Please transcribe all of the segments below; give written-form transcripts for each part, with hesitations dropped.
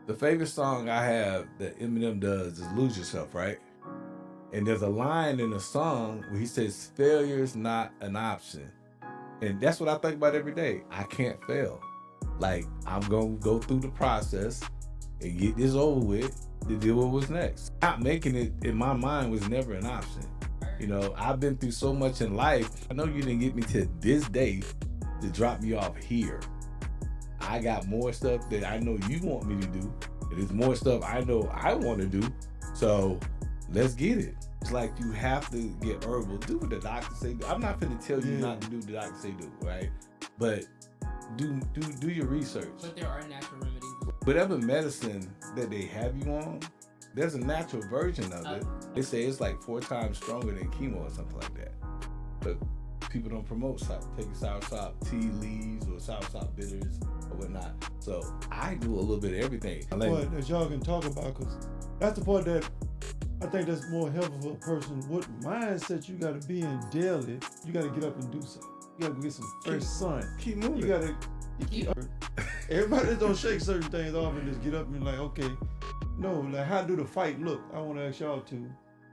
The favorite song I have that Eminem does is "Lose Yourself," right? And there's a line in the song where he says, "Failure's not an option," and that's what I think about every day. I can't fail. Like, I'm gonna go through the process and get this over with to deal with what's next. Not making it in my mind was never an option. You know, I've been through so much in life. I know you didn't get me to this day to drop me off here. I got more stuff that I know you want me to do. There's more stuff I know I want to do. So let's get it. It's like you have to get herbal. Do what the doctor say do. I'm not finna tell you not to do what the doctor say do, right? But do your research. But there are natural remedies. Whatever medicine that they have you on, there's a natural version of it. They say it's like 4 times stronger than chemo or something like that. But people don't promote taking soursop tea leaves or soursop bitters or whatnot. So I do a little bit of everything. But that y'all can talk about, because that's the part that I think that's more helpful for a person. What mindset you got to be in daily. You got to get up and do something. You got to get some fresh sun. Keep moving. You got to keep. Everybody just don't shake certain things off and just get up and like, okay, no, like how do the fight look? I want to ask y'all too.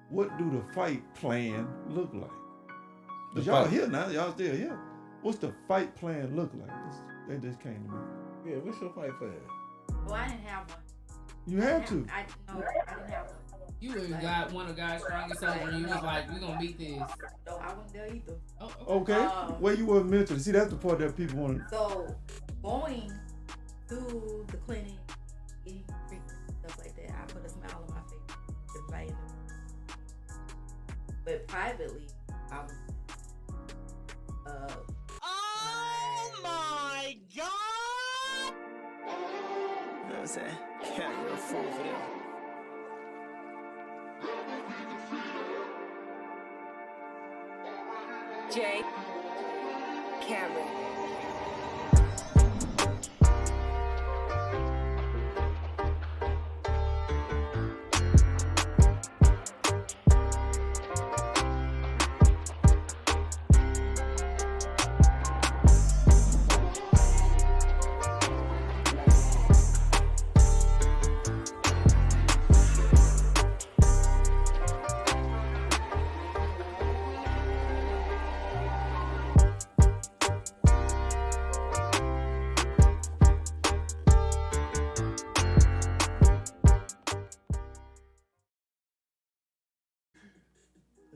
What do the fight plan look like? Cause y'all here now, y'all still here. What's the fight plan look like? That just came to me. Yeah, what's your fight plan? Well, I didn't have one. You had to. I didn't have one. You would have got one of God's strongest souls when you was like, we're gonna beat this. No, I wasn't there either. Oh, Okay. Where you were mentally. See, that's the part that people want to. So going to the clinic, eating treatment, stuff like that, I put a smile on my face. Everybody in the room. But privately, I was. Oh my God! You know what I'm saying? Can't real fool for them. Jay Cameron.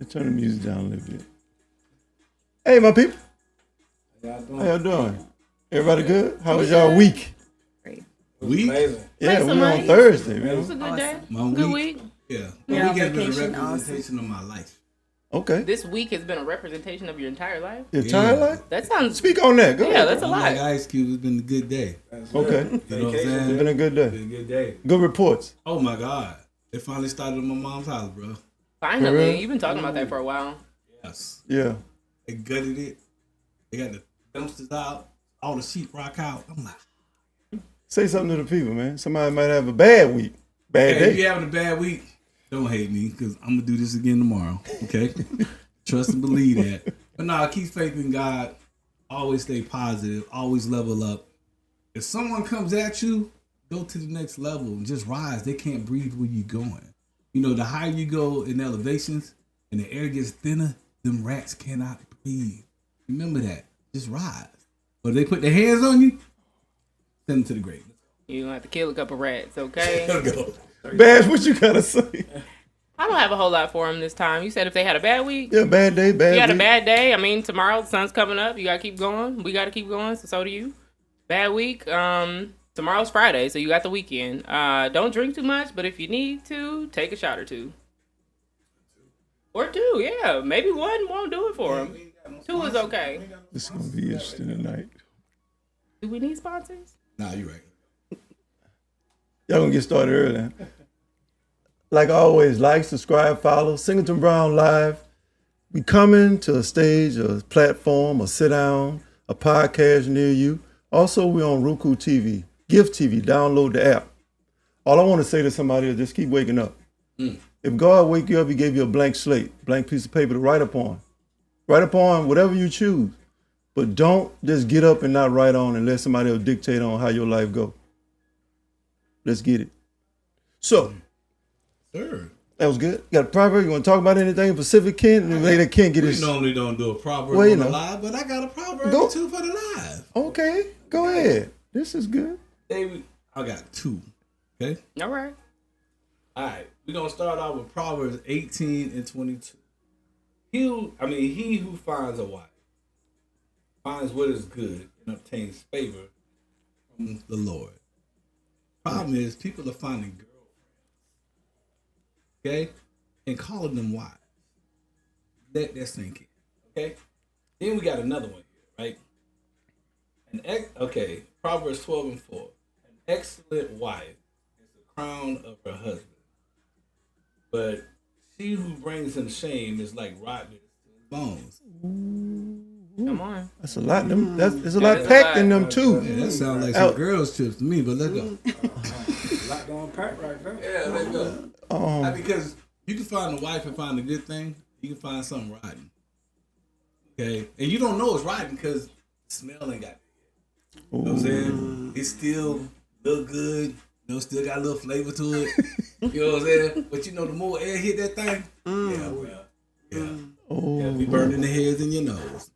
Turn the music down a little bit. Hey, my people. How y'all doing? Everybody good? How was y'all week? Week? Yeah, we on Thursday, It was a man. good day. My Good week. Yeah. Yeah, My week has been a vacation representation of my life. Okay. This week has been a representation of your entire life. Your entire Yeah. life? That sounds. Speak on that. Go Yeah, ahead. that's a Like lot. Ice Cube, it's been a good day. Okay. You know what I'm It's saying? been a good It's day. been a good day. Good reports. Oh my God. It finally started at my mom's house, bro. For Finally, real? you've been talking about that for a while. Yes. Yeah. They gutted it. They got the dumpsters out, all the sheetrock out. I'm like, Say something to the people, man. Somebody might have a bad week. Bad hey, if day. you having a bad week, don't hate me because I'm going to do this again tomorrow. Okay? Trust and believe that. But no, keep faith in God. Always stay positive. Always level up. If someone comes at you, go to the next level and just rise. They can't breathe where you're going. You know, the higher you go in elevations and the air gets thinner, them rats cannot breathe. Remember that. Just rise. But if they put their hands on you, send them to the grave. You're gonna have to kill a couple rats, okay? Let's go. Bash, what you gotta say? I don't have a whole lot for them this time. You said if they had a bad week, Yeah, bad day, bad you had a week. bad day. I mean, tomorrow the sun's coming up. You gotta keep going. We gotta keep going. So do you. Bad week. Tomorrow's Friday, so you got the weekend. Don't drink too much, but if you need to, take a shot or two. Or 2, yeah. Maybe 1 won't do it for them. 2 is okay. This is gonna be interesting tonight. Do we need sponsors? Nah, you're right. Y'all gonna get started early. Like always, like, subscribe, follow. Singleton Brown Live. We coming to a stage, a platform, a sit down, a podcast near you. Also, we're on Roku TV, Gift TV. Download the app. All I want to say to somebody is just keep waking up. If God wake you up, he gave you a blank slate, blank piece of paper to write upon. Write upon whatever you choose. But don't just get up and not write on and let somebody else dictate on how your life go. Let's get it. So, Sure. that was good. Got a proverb? You want to talk about anything Pacific Ken? Maybe Ken get We his. normally don't do a proverb Well, you on the know. live, but I got a proverb Go. or two for the live. Okay, go ahead. This is good. David, I got two. Okay. All right. All right. We're gonna start off with Proverbs 18 and 22. He who finds a wife finds what is good and obtains favor from the Lord. Problem is, people are finding girlfriends, okay, and calling them wives. Let that sink in, okay. Then we got another one here, right? Proverbs 12 and 4. An excellent wife is the crown of her husband, but she who brings him shame is like rottenness to his bones. Come on. That's a lot. There's a That lot is a packed lot. in them too. Yeah, that sounds like some girls' trips to me, but let's go. Lot going pack right there. Yeah, let's go. Because you can find a wife and find a good thing. You can find something rotten. Okay? And you don't know it's rotten because the smell ain't got it. You know what I'm saying? It still look good. You know, still got a little flavor to it. You know what I'm saying? But you know, the more air hit that thing, yeah, we burning the hairs in your nose.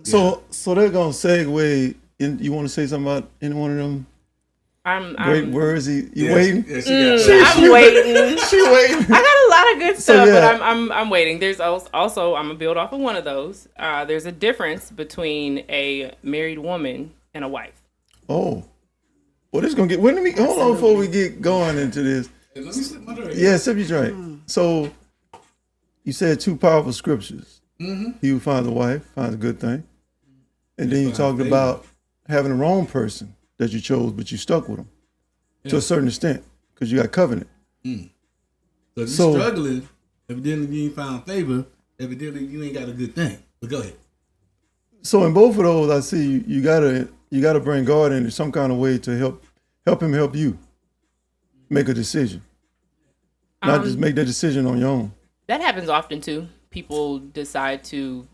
So they're gonna segue. You want to say something about any one of them great words? You waiting? Yeah, she got I'm waiting. She waiting. I got a lot of good stuff, yeah. but I'm waiting. There's also I'm gonna build off of one of those. There's a difference between a married woman and a wife. Oh, well, this gonna get. Hold on before we get going into this. Hey, let me sip my drink. Yeah, sip your drink. So you said two powerful scriptures. Mm-hmm. He who finds a wife finds a good thing, and then you finds talked favor. about having the wrong person that you chose, but you stuck with them to a certain extent because you got covenant. So if you're So- struggling, evidently you ain't found favor, evidently you ain't got a good thing. But go ahead. So in both of those, I see you gotta bring God in some kind of way to help him help you make a decision, not just make that decision on your own. That happens often too. People decide to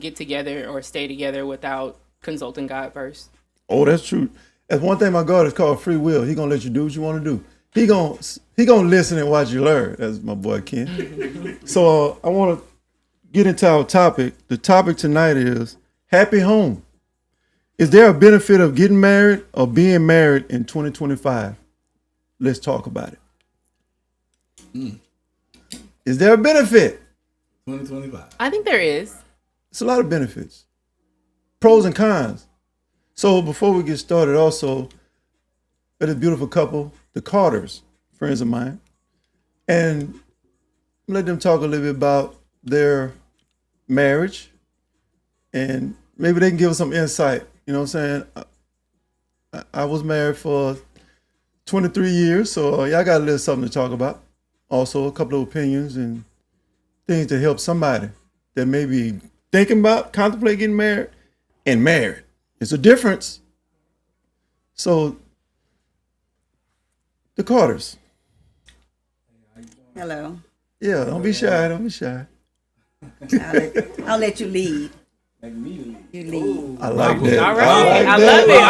get together or stay together without consulting God first. Oh, that's true. That's one thing my God is called free will. He gonna let you do what you want to do. He gonna listen and watch you learn. That's my boy Ken. So I want to get into our topic. The topic tonight is happy home. Is there a benefit of getting married or being married in 2025? Let's talk about it. Is there a benefit? 2025. I think there is. It's a lot of benefits, pros and cons. So before we get started, also, with a beautiful couple, the Carters, friends of mine, and let them talk a little bit about their marriage, and maybe they can give us some insight. You know what I'm saying? I was married for 23 years, so y'all got a little something to talk about. Also, a couple of opinions and things to help somebody that may be thinking about, contemplate getting married, and married. It's a difference. So, the Carters. Hello. Yeah, don't be shy. Don't be shy. I'll let you lead. Like me. You lead. I like that. All right. like I that. love it.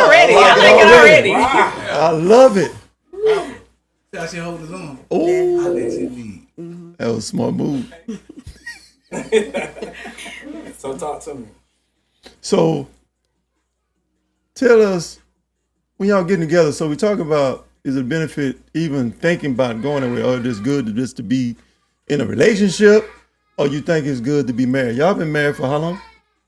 Already. I like it already. I love it. See how she hold us on. Oh, I let you lead. that was a smart move. So talk to me. So, tell us, when y'all getting together, so we talk about, is it a benefit even thinking about going away, or is it good to just to be in a relationship, or you think it's good to be married? Y'all been married for how long?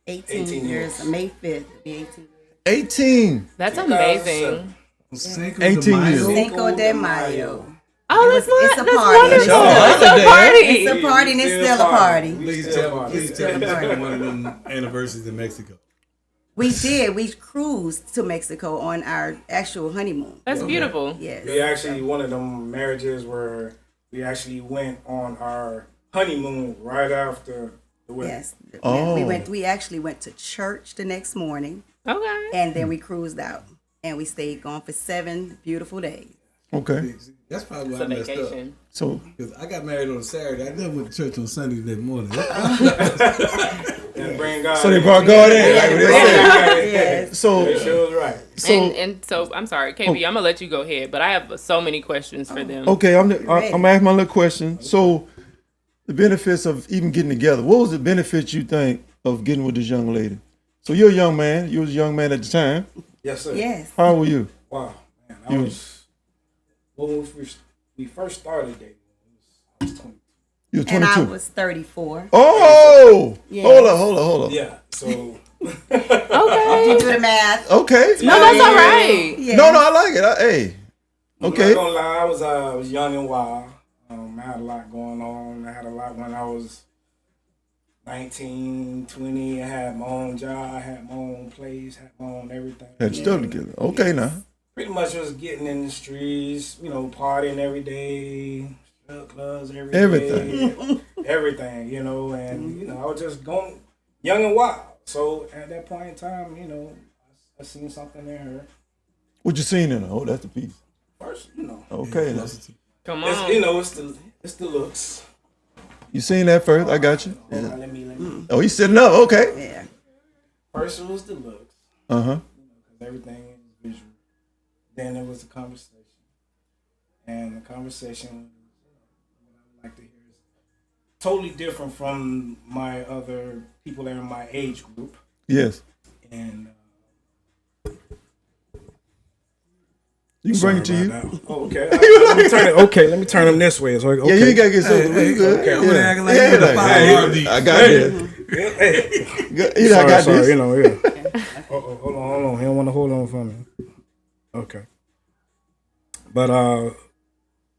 18 years. May 5th. It'll be 18 years. 18. That's amazing. Cinco 18 de Mayo. years. Cinco de Mayo. Oh, that's It's a that's party. wonderful. That's That's a party. It's a party and it's still a party. Please tell me still a it's party. one of them anniversaries in Mexico. We did. We cruised to Mexico on our actual honeymoon. That's beautiful. Yes. We actually one of them marriages where we actually went on our honeymoon right after the wedding. Yes. Oh. We actually went to church the next morning, Okay. and then we cruised out, and we stayed gone for 7 beautiful days. Okay. That's probably It's why a I messed up. vacation. So, Because I got married on Saturday. I never went to church on Sunday that morning. And bring God. So they brought God in. Yeah, Like what they yeah. said. Yes. So, They sure was right. And so I'm sorry, KB, I'm gonna let you go ahead, but I have so many questions for them. okay, I'm ready. gonna ask my little question. So, the benefits of even getting together. What was the benefits you think of getting with this young lady? So you're a young man. You was a young man at the time. Yes, sir. Yes. How old were you? Wow, man. I was when we first started dating. I was 20. You were And 22. I was 34. Oh, Yes. hold up. Yeah. So Okay. You do the math. Okay. No, that's all right. Yes. No, I like it. Hey. I'm Okay. not gonna lie, I was young and wild. I had a lot going on. I had a lot when I was 19, 20. I had my own job. I had my own place. Had my own everything. Had stuff together. Okay, now. Pretty much was getting in the streets, partying every day, strip clubs every day. Everything. Everything, and, I was just going young and wild. So at that point in time, I seen something in her. What you seen in her? Oh, that's the piece. First, Okay, now. Come it's, on. it's the looks. You seen that first? I got you. Hold Yeah. on, let me. Oh, he's sitting up. Okay. Yeah. First it was the looks. Uh-huh. Because everything is visual. Then it was the conversation. And the conversation, what I would like to hear is totally different from my other people that are in my age group. Yes. And You can bring it to you. Oh, okay. Let me turn them this way. So, okay. Yeah, you ain't gotta get so you good. okay. Yeah. acting like Yeah, you the like, five hey, heartbeats. I got this. Hey. I got this. Yeah. Hold on. He don't want to hold on for me. Okay. But I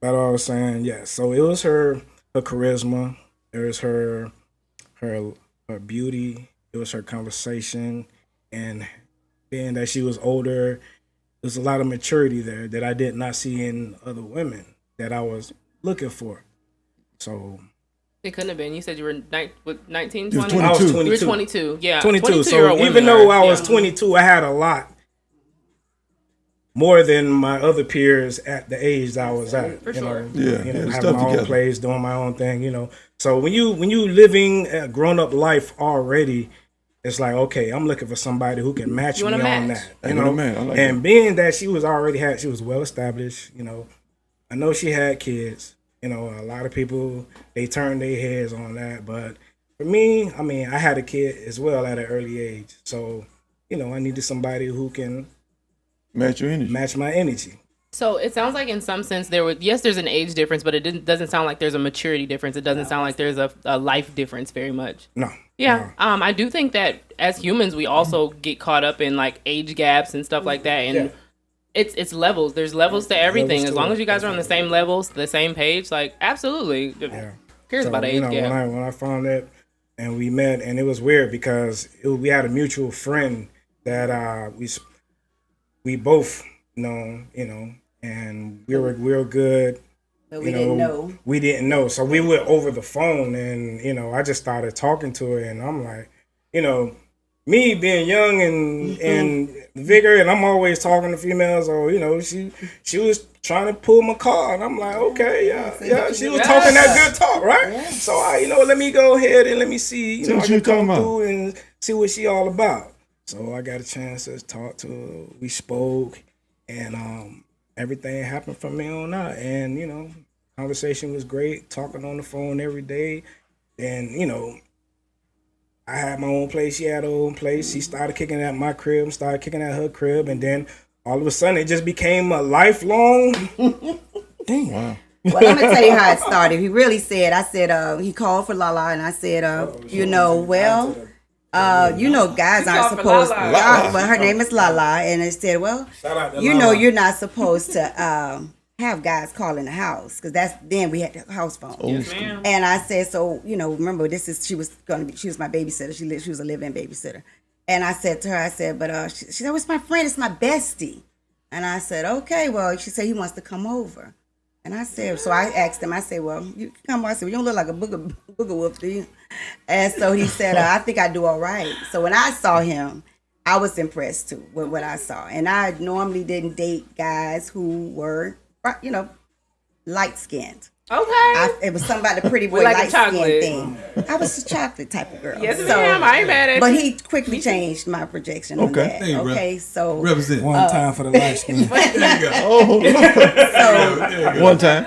was saying, yeah. So it was her charisma. It was her beauty. It was her conversation, and being that she was older, there's a lot of maturity there that I did not see in other women that I was looking for. So It couldn't have been. You said you were 19, You was 20? I was 22. You were 22. 22. Yeah. 22. 22-year-old So women even though are- I was yeah. 22, I had a lot more than my other peers at the age that I was at. For sure. Yeah, having it's my stuff own together. place, doing my own thing. So when you living a grown up life already, it's like, okay, I'm looking for somebody who can match You me wanna on match. that. I want a man. I like and that. being that she was well established. I know she had kids. A lot of people they turn their heads on that, but for me, I had a kid as well at an early age. So I needed somebody who can Match your energy. match my energy. So it sounds like in some sense there's an age difference, but it doesn't sound like there's a maturity difference. It doesn't sound like there's a life difference very much. No. Yeah. I do think that as humans, we also get caught up in like age gaps and stuff like that. And Yeah. it's levels. There's levels to everything. Levels As to long it. as you guys are on the same levels, the same page, like absolutely. Yeah. Cares about age gap. when I found that and we met, and it was weird because we had a mutual friend that we both know, and we were good. But we didn't know. We didn't know, so we went over the phone, and I just started talking to her, and I'm like, me being young and vigor, and I'm always talking to females, or she was trying to pull my card, and I'm like, okay, yeah, she was talking that good talk, right? Yes. So let me go ahead and let me see, See I what can you talking come about. through and see what she all about. So I got a chance to talk to her. We spoke, and everything happened from me on out, and conversation was great, talking on the phone every day, and I had my own place. She had her own place. She started kicking at my crib, started kicking at her crib, and then all of a sudden it just became a lifelong. Dang. Wow. Well, let me tell you how it started. He really said, I said, he called for Lala, and I said, guys aren't called for supposed Lala. well, her name is Lala, and it said, well, Shout out to you know, Lala. you're not supposed to have guys call in the house, because then we had the house phone. Yes, ma'am. And I said, so, remember, she was my babysitter. She was a live-in babysitter. And I said to her, but she said, oh, it's my friend, it's my bestie. And I said, okay, well, she said he wants to come over. And I said, so I asked him, I said, well, you can come over. I said, well, you don't look like a booger wolf, do you? And so he said, I think I do all right. So when I saw him, I was impressed too with what I saw. And I normally didn't date guys who were, light skinned. Okay. It was somebody pretty boy like a light chocolate. skinned thing. I was a chocolate type of girl. Yes, ma'am. I ain't mad at but you. he quickly changed my projection on that. Hey, bro. Okay, so Represent. One time for the light skin. There you go. Oh, There you go. one time.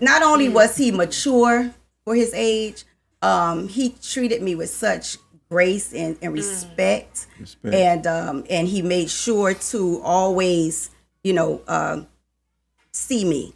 not only was he mature for his age, he treated me with such grace and respect. And he made sure to always, see me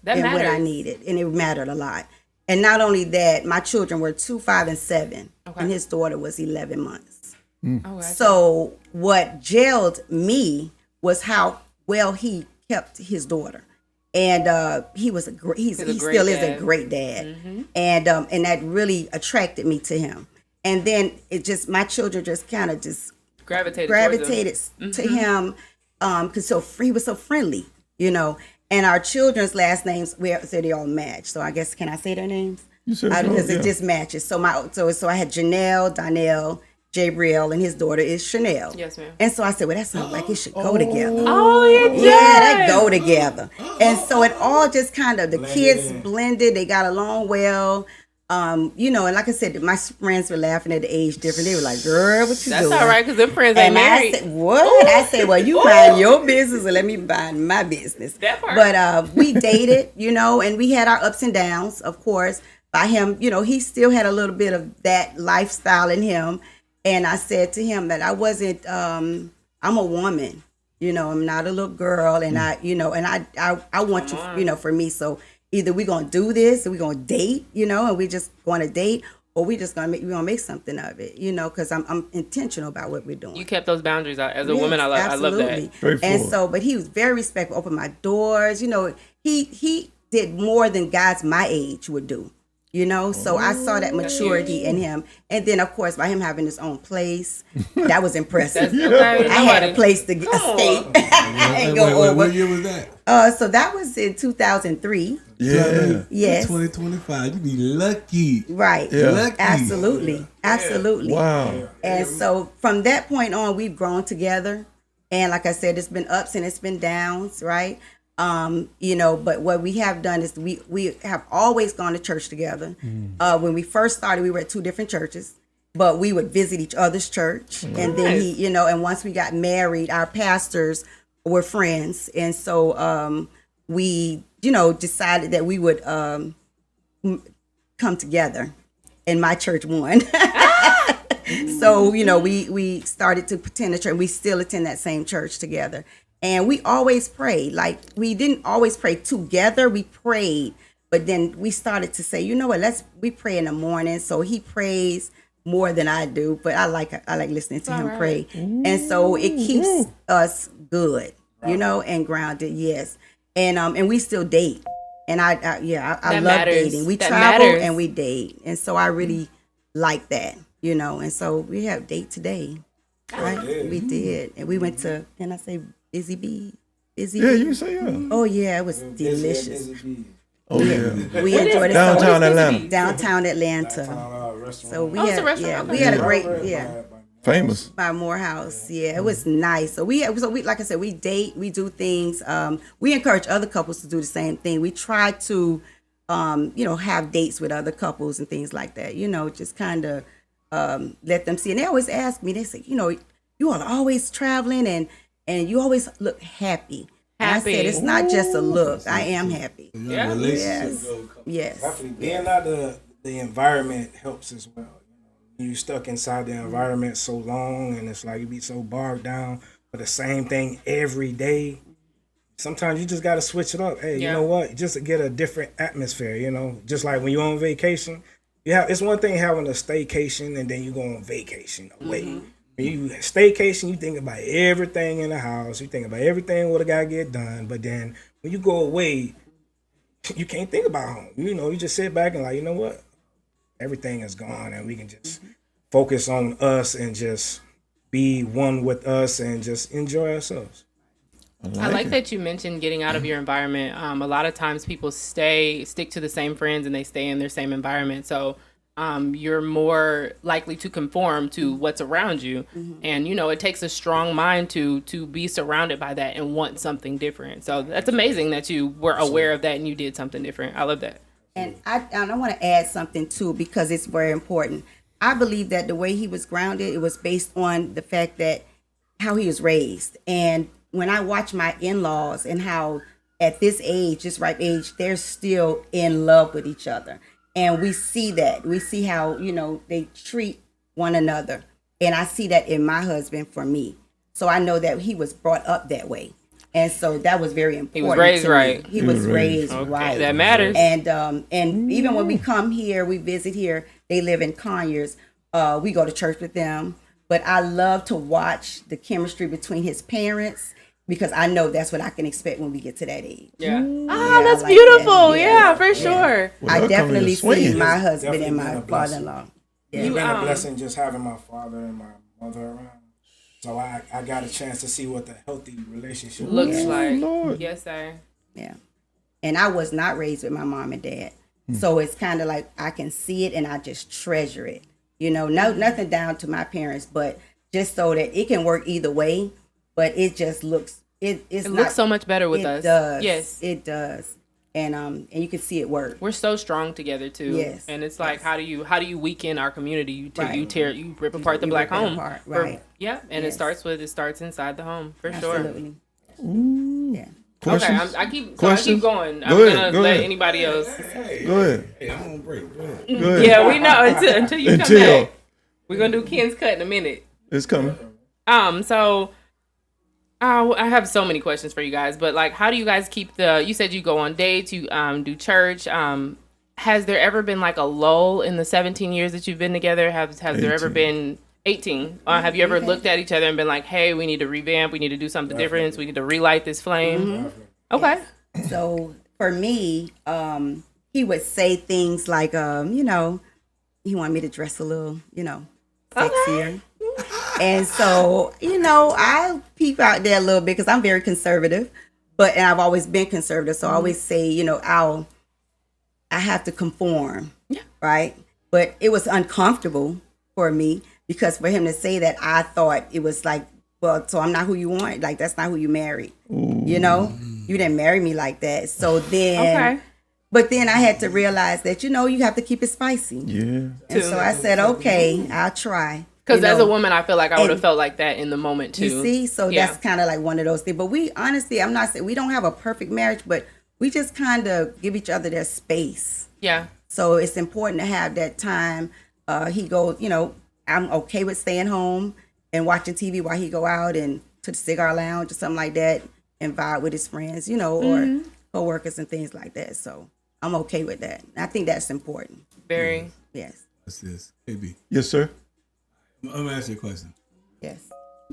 That and matters. what I needed, and it mattered a lot. And not only that, my children were 2, 5, and 7, and his daughter was 11 months. Okay. So what jailed me was how well he kept his daughter, and he was he still is a great dad, and that really attracted me to him. And then it just my children just kind of just gravitated to him, because he was so friendly, And our children's last names, they all match. So I guess, can I say their names? You said Because yeah. it just matches. So I had Janelle, Donnell, Jabriel, and his daughter is Chanel. Yes, ma'am. And so I said, well, that sounds like it should go together. Oh, it does. Yeah, they go together. And so it all just kind of, the kids blended. They got along well. And like I said, my friends were laughing at the age difference. They were like, girl, what you That's doing? all right, because them friends ain't And married. I said, what? I said, well, you mind your business and let me mind my business. That part. But we dated, and we had our ups and downs, of course. By him, he still had a little bit of that lifestyle in him. And I said to him that I wasn't, I'm a woman, I'm not a little girl. And I want you, for me. So either we're going to do this, or we're going to date, and we just going to date, or we just going to make something of it, because I'm intentional about what we're doing. You kept those boundaries out. As a woman, I love that. And so, but he was very respectful, opened my doors, he did more than guys my age would do. So I saw that maturity in him. And then, of course, by him having his own place, that was impressive. Okay. I had a place to escape and go over. What year was that? So that was in 2003. Yeah. Yes. 2025. You be lucky. Right. Yeah. Lucky. Absolutely. Wow. And so from that point on, we've grown together. And like I said, it's been ups and it's been downs, right? But what we have done is we have always gone to church together. When we first started, we were at 2 different churches, but we would visit each other's church. And then he, and once we got married, our pastors were friends. And so we, decided that we would come together, and my church won. So, we started to attend the church. We still attend that same church together. And we always prayed. Like, we didn't always pray together. We prayed. But then we started to say, you know what, we pray in the morning. So he prays more than I do. But I like listening to him pray. And so it keeps us good, and grounded, yes. And we still date. And I love dating. We travel and we date. And so I really like that, And so we have date today. Right? We did. And we went to, can I say, Busy Bee. Yeah, you can say yeah. Oh yeah, it was delicious. Oh yeah. We enjoyed it. Downtown so Atlanta. Downtown Atlanta. So we had a great Famous. by Morehouse. Yeah, it was nice. So we like I said, we date, we do things. We encourage other couples to do the same thing. We try to have dates with other couples and things like that. Just kind of let them see. And they always ask me, they say, you all are always traveling and you always look happy. And I said, it's not just a look. I am happy. Yeah. Yes. Definitely. Being out the environment helps as well. You stuck inside the environment so long, and it's like you be so bogged down for the same thing every day. Sometimes you just got to switch it up. Hey, you know what? Just to get a different atmosphere, Just like when you're on vacation. It's one thing having a staycation and then you go on vacation away. When you staycation, you think about everything in the house. You think about everything what got to get done. But then when you go away, you can't think about home. You just sit back and like, you know what? Everything is gone, and we can just focus on us and just be one with us and just enjoy ourselves. I like that you mentioned getting out of your environment. A lot of times people stick to the same friends and they stay in their same environment. So you're more likely to conform to what's around you. And you know, it takes a strong mind to be surrounded by that and want something different. So that's amazing that you were aware of that and you did something different. I love that. And I want to add something too, because it's very important. I believe that the way he was grounded, it was based on the fact that how he was raised. And when I watch my in-laws and how at this age, this ripe age, they're still in love with each other. And we see that. We see how, you know, they treat one another. And I see that in my husband for me. So I know that he was brought up that way. And so that was very important. He was raised to me. right. He was raised Okay, right. that matters. And even when we come here, we visit here, they live in Conyers. We go to church with them. But I love to watch the chemistry between his parents, because I know that's what I can expect when we get to that age. Yeah. I That's like beautiful. that. Yeah, for sure. Well, I they'll come definitely in swinging. see my husband Definitely and been my a blessing. father-in-law. It's been You, a blessing just having my father and my mother around. So I got a chance to see what the healthy relationship Looks was. like. Lord. Yes, sir. Yeah. And I was not raised with my mom and dad. So it's kind of like I can see it and I just treasure it. You know, nothing down to my parents, but just so that it can work either way. But it just looks, it looks so much better with it us. Does. Yes. It does. And you can see it work. We're so strong together too. Yes. And it's like, how do you weaken our community? You Right. you rip apart the You black rip it home. apart, right. Yeah. And Yes. it starts inside the home for sure. Absolutely. Yeah. Okay, Questions? I keep Questions? going. I'm Go ahead, gonna go let ahead. anybody else. Go ahead. Hey, I'm on break. Go ahead. Go ahead. Yeah, we know until you come Until. back. We're gonna do Ken's cut in a minute. It's coming. So I have so many questions for you guys, but like, how do you guys keep you said you go on dates, you do church. Has there ever been like a lull in the 17 years that you've been together? Has there ever 18. been 18? Have you ever looked at each other and been like, hey, we need to revamp, we need to do something different, we need to relight this flame? Okay. So for me, he would say things like, you know, he wanted me to dress a little, you know, sexier. And so, you know, I peep out there a little bit because I'm very conservative, and I've always been conservative. So I always say, you know, I have to conform, right? But it was uncomfortable for me, because for him to say that, I thought it was like, well, so I'm not who you want. Like, that's not who you married. You know, you didn't marry me like that. So then, but then I had to realize that, you know, you have to keep it spicy. Yeah. And so I said, okay, I'll try. Because You as know, a woman, I feel like I would have and- felt like that in the moment too. You see, so Yeah. that's kind of like one of those things. But we honestly, I'm not saying we don't have a perfect marriage, but we just kind of give each other their space. Yeah. So it's important to have that time. He goes, you know, I'm okay with staying home and watching TV while he go out and to the cigar lounge or something like that and vibe with his friends, you know, or co-workers and things like that. So I'm okay with that. I think that's important. Very. Yes. What's this? AB. Yes, sir. I'm gonna ask you a question. Yes.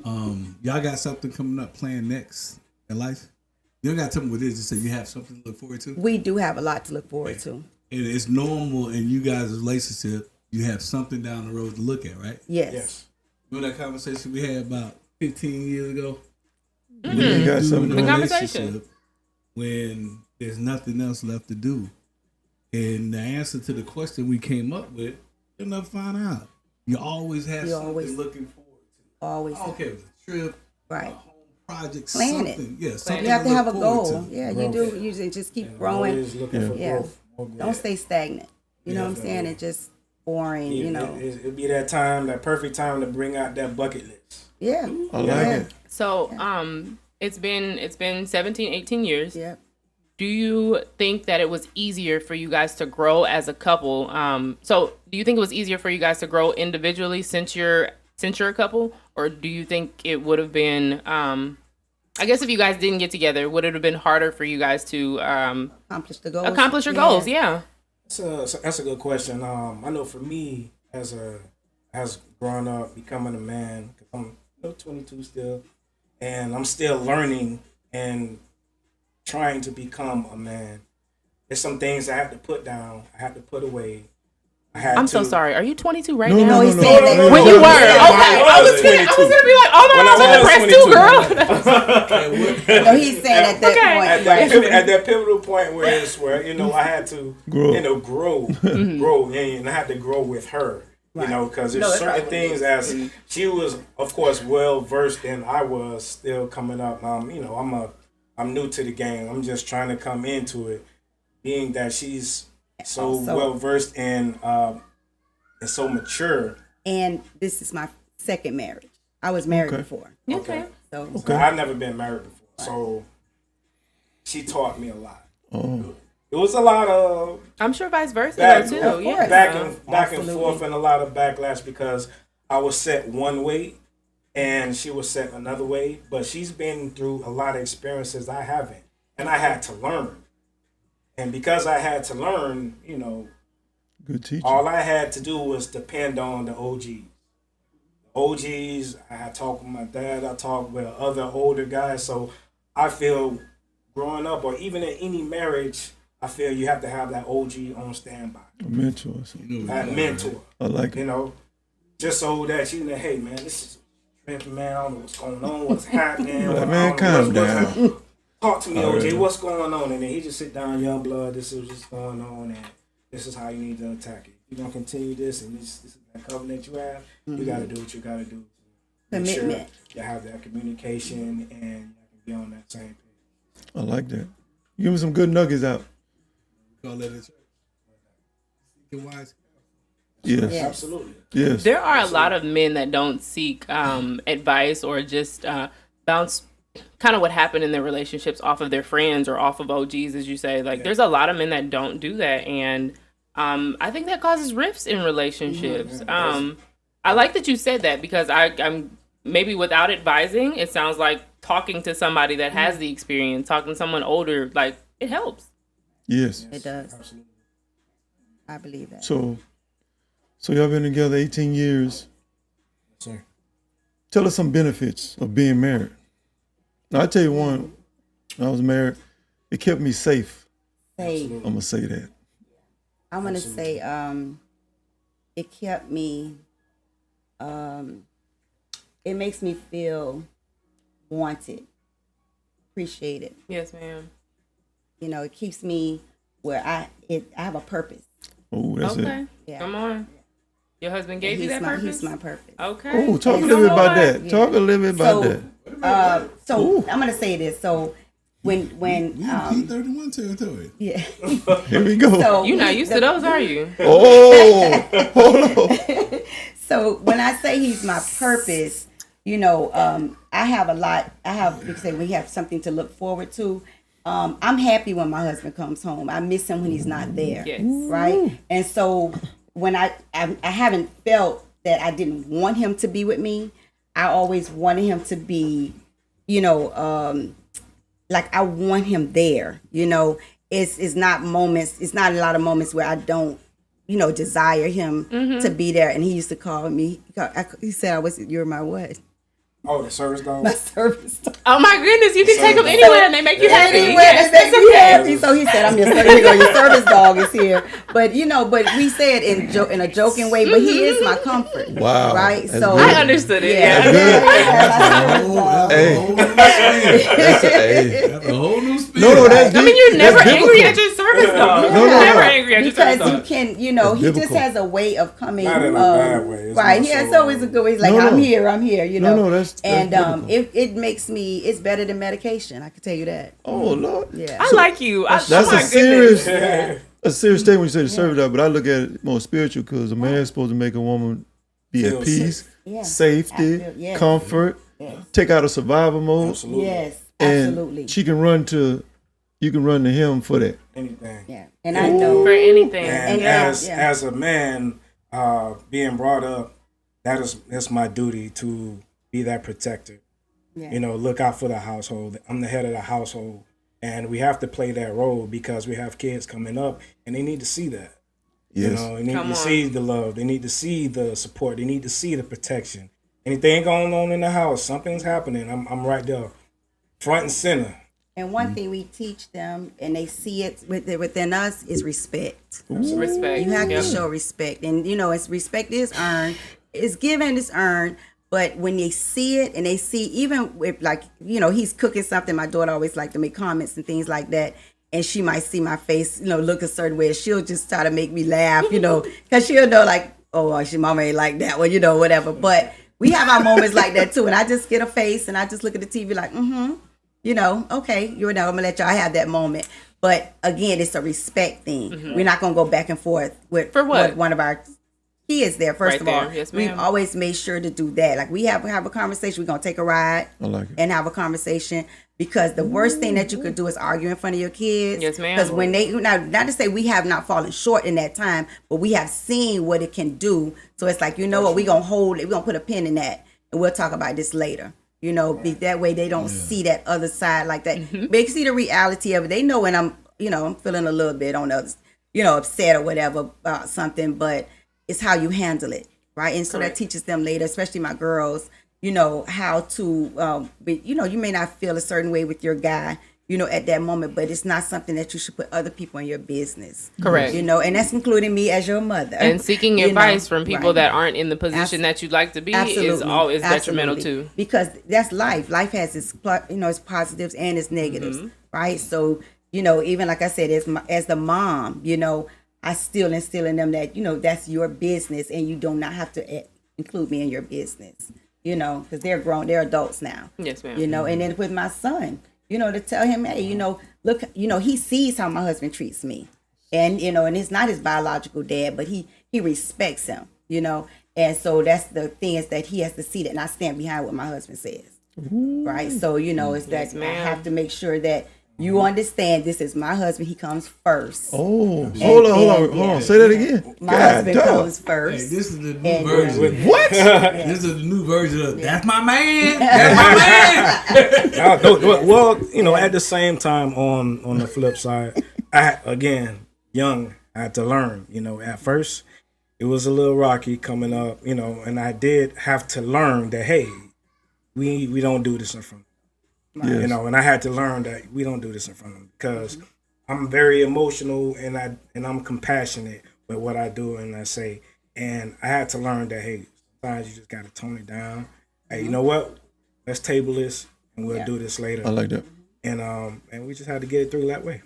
Y'all got something coming up planned next in life? You don't gotta tell me what it is, just say you have something to look forward to. We do have a lot to look forward to. And it's normal in you guys' relationship, you have something down the road to look at, right? Yes. Remember that conversation we had about 15 years ago? You got something In to a The conversation. relationship when there's nothing else left to do. And the answer to the question we came up with, you'll never find out. You always have You something always- looking forward to. Always. I don't care if it's a trip, Right. a home project, Plan it. something. Yeah, something You have to look have a forward goal. to. Yeah, you do. You just keep growing. Always looking for Yeah. growth. More growth. Don't stay stagnant. You know what I'm saying? It's just boring, you know. It'll be that time, that perfect time to bring out that bucket list. Yeah. I like Yeah. it. So, it's been 17, 18 years. Yeah. Do you think that it was easier for you guys to grow as a couple? So do you think it was easier for you guys to grow individually since you're a couple? Or do you think it would have been, I guess if you guys didn't get together, would it have been harder for you guys to Accomplish the goals. accomplish your goals? Yeah. That's a good question. I know for me, as growing up, becoming a man, 'cause I'm 22 still, and I'm still learning and trying to become a man. There's some things I have to put down, I have to put away, I had I'm to. so sorry. Are you 22 right No, now? no, he no, said no. that When you were, okay. I I was was gonna 22. be like, oh no, When I was I in was the press too, girl. No, he's saying at that Okay. point. At that pivotal point where you know I had to grow, and I had to grow with her. You know, because there's certain things as she was, of course, well versed, and I was still coming up. You know, I'm new to the game. I'm just trying to come into it, being that she's so well versed and so mature. And this is my second marriage. I was married before. Okay. So I've never been married before, so she taught me a lot. It was a lot of I'm sure vice versa back, though too. Yeah. back and forth, and a lot of backlash because I was set one way and she was set another way. But she's been through a lot of experiences I haven't, and I had to learn. And because I had to learn, you know, Good teacher. all I had to do was depend on the OGs. OGs, I had talked with my dad, I talked with other older guys. So I feel growing up, or even in any marriage, I feel you have to have that OG on standby. A mentor or something. That mentor. I like You it. know, just so that you know, hey man, this is tripping, man. I don't know what's going on, what's happening. Like, I man, don't know calm what's down. Talk to me, OJ. Alright. What's going on? And then he just sit down, young blood. This is what's going on, and this is how you need to attack it. You're gonna continue this, and this is that covenant you have. You got to do what you got to do. Make sure Commitment. you have that communication, and you can be on that same page. I like that. Give me some good nuggets out. Call that a church. Seeking wise. Yes. Absolutely. Yes. There are a lot of men that don't seek advice or just bounce kind of what happened in their relationships off of their friends or off of OGs, as you say. Like, there's a lot of men that don't do that, and I think that causes rifts in relationships. I like that you said that because I'm maybe without advising, it sounds like talking to somebody that has the experience, talking to someone older, like it helps. Yes. it does. Absolutely. I believe that. So y'all been together 18 years. Sir. Tell us some benefits of being married. Now, I tell you one, when I was married, it kept me safe. Say, I'm going to say that. I'm gonna say, it kept me. It makes me feel wanted, appreciated. Yes, ma'am. You know, it keeps me where I have a purpose. Oh, that's Okay. it. Yeah. Come on. Your husband gave you that purpose? He's my purpose. Okay. Oh, talk a Come little bit about on. that. Talk a little bit about that. So I'm gonna say this. So when P31 territory. yeah. Here we go. So You're not used to those, are you? Oh, hold on. So when I say he's my purpose, you know, I have a lot. You say we have something to look forward to. I'm happy when my husband comes home. I miss him when he's not there. Yes. Right. And so when I haven't felt that I didn't want him to be with me. I always wanted him to be, you know, like I want him there. You know, it's not moments. It's not a lot of moments where I don't, you know, desire him to be there. And he used to call me. He said, "You're my what? Oh, the service dog. My service dog." Oh my goodness, you can take them anywhere and they make you happy. Anywhere Yes, that that's make you okay. happy. So he said, your service dog is here. But you know, but we say it in a joking way, but he is my comfort. Wow. Right? That's So good. I understood it. Yeah. That's a whole new spin. No, that's I mean, you're never angry at your service dog. No, You're no, never no. angry at your service Because you dog. can, you know, That's he just biblical. has a way of coming. Not in a bad way. It's Right? more Yeah, so, so it's a good way. He's like, No, I'm no. here, you know. No, that's and biblical. it makes me. It's better than medication. I can tell you that. Oh, Lord. Yeah. I like you. That's oh my a serious, goodness. a serious statement when you say the service dog, but I look at it more spiritual because a man's supposed to make a woman be Feel at peace, Yeah. safety, I feel- yes. comfort, take out of survival mode, Absolutely. Yes, and absolutely. you can run to him for that. Anything. Yeah, and I know. For anything. And yeah, as yeah. as a man, being brought up, that's my duty to be that protector. Yeah. You know, look out for the household. I'm the head of the household, and we have to play that role because we have kids coming up, and they need to see that. Yes. You know, they need Come to on. see the love. They need to see the support. They need to see the protection. Anything going on in the house, something's happening. I'm right there, front and center. And one thing we teach them, and they see it within us, is respect. Respect. You have to show respect, and it's respect is earned, it's given, it's earned. But when they see it, and they see, even if he's cooking something, my daughter always like to make comments and things like that, and she might see my face, look a certain way, she'll just try to make me laugh, because she'll know like, oh, well, she mama ain't like that one, whatever. But we have our moments like that too, and I just get a face, and I just look at the TV like, okay, I'm gonna let y'all have that moment. But again, it's a respect thing. Mm-hmm. We're not gonna go back and forth with one of our kids there. First of all, yes, we've always made sure to do that. Like we have a conversation. We're gonna take a ride and have a conversation, because the worst thing that you could do is argue in front of your kids. Yes, ma'am. Because when they not to say we have not fallen short in that time, but we have seen what it can do. So it's like, what, we're gonna hold it, we're gonna put a pin in that, and we'll talk about this later. Be that way they don't see that other side like that. Mm-hmm. They see the reality of it. They know when I'm feeling a little bit on the other, upset or whatever about something, but it's how you handle it, right? And so that teaches them later, especially my girls, how to, you may not feel a certain way with your guy, at that moment, but it's not something that you should put other people in your business. Correct. And that's including me as your mother. And seeking advice from people that aren't in the position that you'd like to be is always detrimental too. Because that's life. Life has its, its positives and its negatives, right? So, even like I said, as the mom, I still instill in them that, that's your business, and you do not have to include me in your business, because they're grown, they're adults now. Yes, ma'am. And then with my son, to tell him, hey, look, he sees how my husband treats me, and, and it's not his biological dad, but he respects him, and so that's the thing, is that he has to see that, and I stand behind what my husband says, right? So, it's that I have to make sure that you understand, this is my husband. He comes first. Oh, hold on. Say that again. My husband comes first. Hey, this is the new version. What? This is the new version of that's my man. That's my man. Well, at the same time, on the flip side, I had to learn. At first, it was a little rocky coming up. And I did have to learn that, hey, we don't do this in front. Yes. And I had to learn that we don't do this in front of them, because I'm very emotional and I'm compassionate with what I do and I say. And I had to learn that, hey, sometimes you just got to tone it down. Hey, you know what? Let's table this and we'll do this later. I like that. And we just had to get it through that way.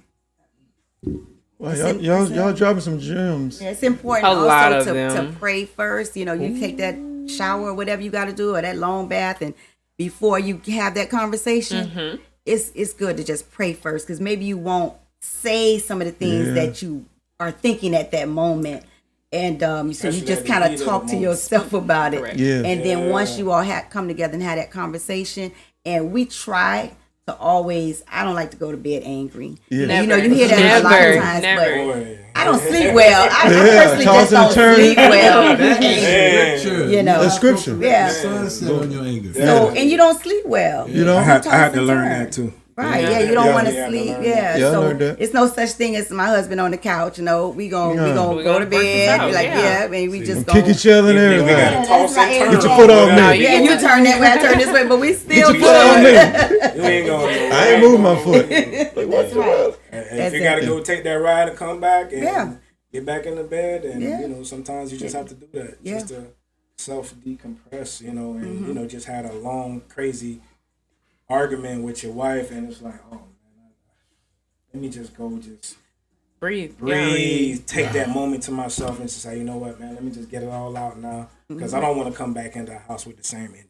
Well, y'all dropping some gems. Yeah, it's important also to pray first. You take that shower or whatever you got to do, or that long bath, and before you have that conversation, it's good to just pray first, because maybe you won't say some of the things that you are thinking at that moment, and so you just kind of talk to yourself about it. Yeah. And then once you all come together and have that conversation, and we try to always, I don't like to go to bed angry. Yeah. You hear that a lot of times, Never. but I don't sleep well. I personally just don't sleep well. That's scripture. That's scripture. Yeah. The sun set on your anger. So, and you don't sleep well. I had to learn that too. Right, you don't want to sleep. Yeah, so I learned that. it's no such thing as my husband on the couch. We gonna go to bed. out, Be like, yeah. and we just Kick each other and everything. That's right. Get your foot on me. Yeah, you turn that way, I turn this way, but we still Get your foot on me. You ain't going. I ain't moving my foot. That's right. If you got to go take that ride and come back and get back in the bed, and sometimes you just have to do that just to self decompress, and just had a long crazy argument with your wife, and it's like, oh man, let me just go, just breathe, take that moment to myself and just say, you know what, man, let me just get it all out now, because I don't want to come back into the house with the same energy.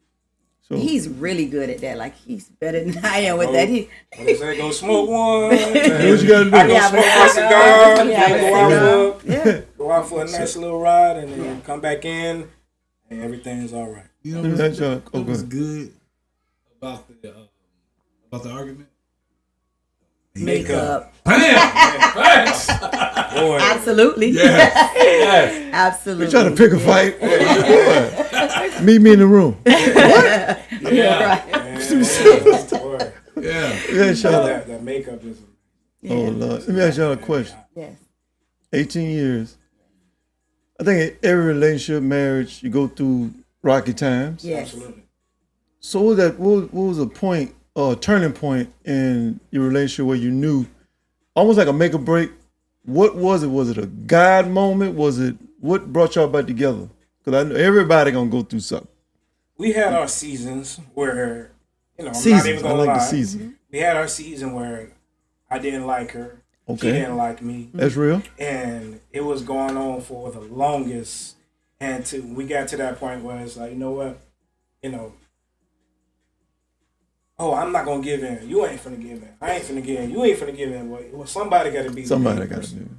So he's really good at that. Like, he's better than I am with that. What they say, go smoke one. what you gotta do? I go smoke my cigar. Yeah. Go out for a nice little ride, and then come back in, and everything's all right. You Let me know ask y'all- what was good about the argument? Makeup. Bam! Boy, Absolutely. Yes. Absolutely. You trying to pick a fight? Meet me in the room. Yeah. Right. boy. Yeah. Yeah, Charlotte. That makeup is. Oh Lord. Let me ask y'all a question. Yes. 18 years. I think in every relationship, marriage, you go through rocky times. Yes. Absolutely. So what was the point turning point in your relationship where you knew, almost like a make or break? What was it? Was it a God moment? Was it what brought y'all back together? Because I know everybody gonna go through something. We had our seasons where, I'm not Seasons. even I gonna like lie. the season. We had our season where I didn't like her. Okay. She didn't like me. That's real. And it was going on for the longest. And we got to that point where it's like, you know what? I'm not gonna give in. You ain't finna give in. I ain't finna give in. You ain't finna give in. Well, somebody gotta be Somebody the got to person. do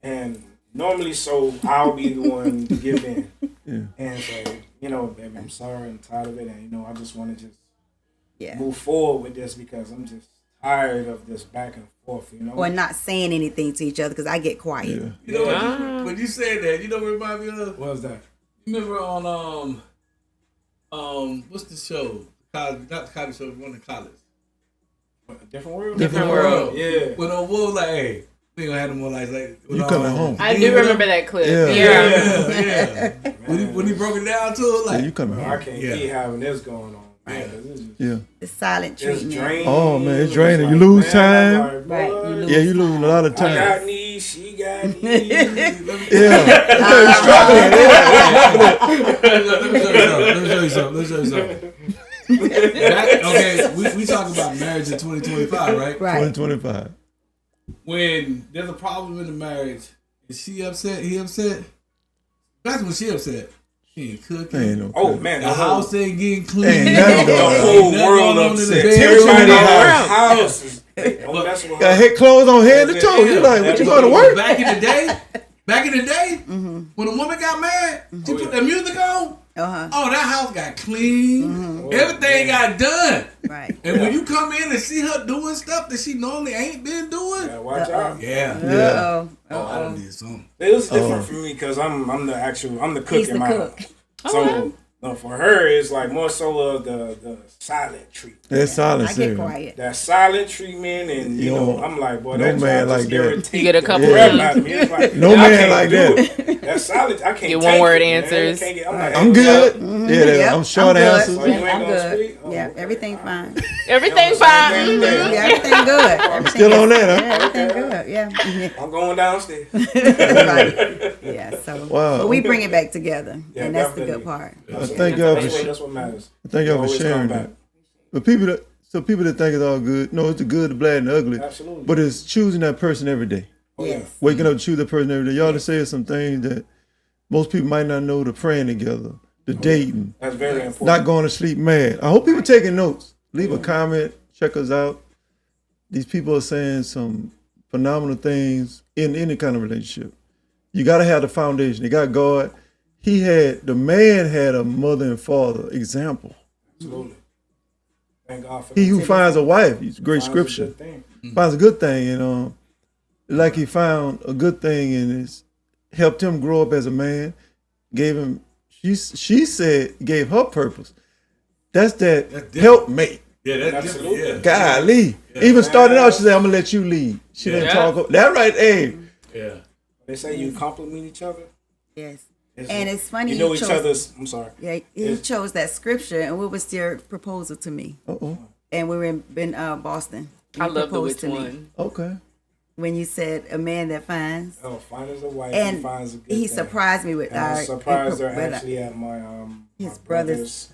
And normally, so I'll be the one to give in. Yeah. And say, baby, I'm sorry, I'm tired of it, and I just want to just Yeah. move forward with this because I'm just tired of this back and forth. Or not saying anything to each other because I get quiet. Yeah. You know what? When you said that, you know what remind me of? What was that? You remember on what's the show? College, not the Cosby Show, one in college. What, a different world? Different World. Yeah. When Will was like, hey, we ain't gonna have them more like You coming home. I do remember that clip. Yeah. Yeah. When he broke it down to it, like Yeah, you coming I home. can't Yeah. keep having this going on. Man, 'cause it's just, Yeah. The silent it's treatment. draining. Oh, man, it's It's draining. like, You lose man, time. I'm like, Right, boy, you lose Yeah, you losing a lot of I time. got needs, she got needs. Yeah. Struggling. Let me show you something. Okay, we talk about marriage in 2025, right? Right. 2025. When there's a problem in the marriage, is she upset? He upset? That's when she upset. She ain't cooking. Ain't no Oh good. man, The house ain't getting clean. Ain't nothing the going on. whole Nothing world going on in the upset. bed. Everybody in the our house. house is don't mess with Got her. head clothes on head to toe. You like, what you going to work? Back in the day, when a woman got mad, she put the music on. Uh-huh. Oh, that house got clean. Everything got done. Right. And when you come in and see her doing stuff that she normally ain't been doing, Yeah, watch out. yeah. Uh-oh. Oh, I done did something. It was different for me because I'm the cook He's in the my cook. house. So for her, it's like more so of the silent treatment. That's silence. I get here. quiet. That silent treatment, and You know, I'm like, boy, no that man job like just that. irritates You get a couple the crap of- out of me. It's like, No I man can't like do that. it. That silent, I can't Get take one-word it, man. answers. I can't get, I'm like, I'm hey, good. Mm-hmm. Yeah, Yep, I'm short good. answers. So you ain't I'm gonna good. speak? Oh, Yeah, okay. everything fine. Everything's Same fine. thing there. Yeah, everything good. Everything Still on that, huh? Yeah, everything good. Yeah. I'm going downstairs. Right. Yeah. So, Wow. but we bring it back together, Yeah, and that's the definitely. good part. Thank y'all That's for what matters. thank y'all for Always sharing come that. back. But people that think it's all good, no, it's the good, the bad, and the ugly. Absolutely. But it's choosing that person every day. Yes. Waking up to choose that person every day. Y'all just said some things that most people might not know. The praying together, the dating, That's very important. not going to sleep mad. I hope people taking notes. Leave a comment. Check us out. These people are saying some phenomenal things in any kind of relationship. You got to have the foundation. You got God. The man had a mother and father example. Absolutely. Thank God for He that. who finds a wife, it's great Finds a scripture. good thing. Finds a good thing, and like he found a good thing and it's helped him grow up as a man. Gave him, she said, gave her purpose. That's helpmate. Yeah, that's Absolutely. different. Yeah. Golly. Even starting out, she said, I'm gonna let you lead. She didn't Yeah. talk. That right, hey. Yeah. They say you compliment each other. Yes. And it's funny. You know he each chose- other's. I'm sorry. Yeah, he chose that scripture, and what was their proposal to me? Uh-oh. And we were in Boston. I You love the proposed which to me one. Okay. when you said a man that finds. Oh, find us a wife And and finds a good he thing. surprised me with And I was surprised they're with actually at my his my brother's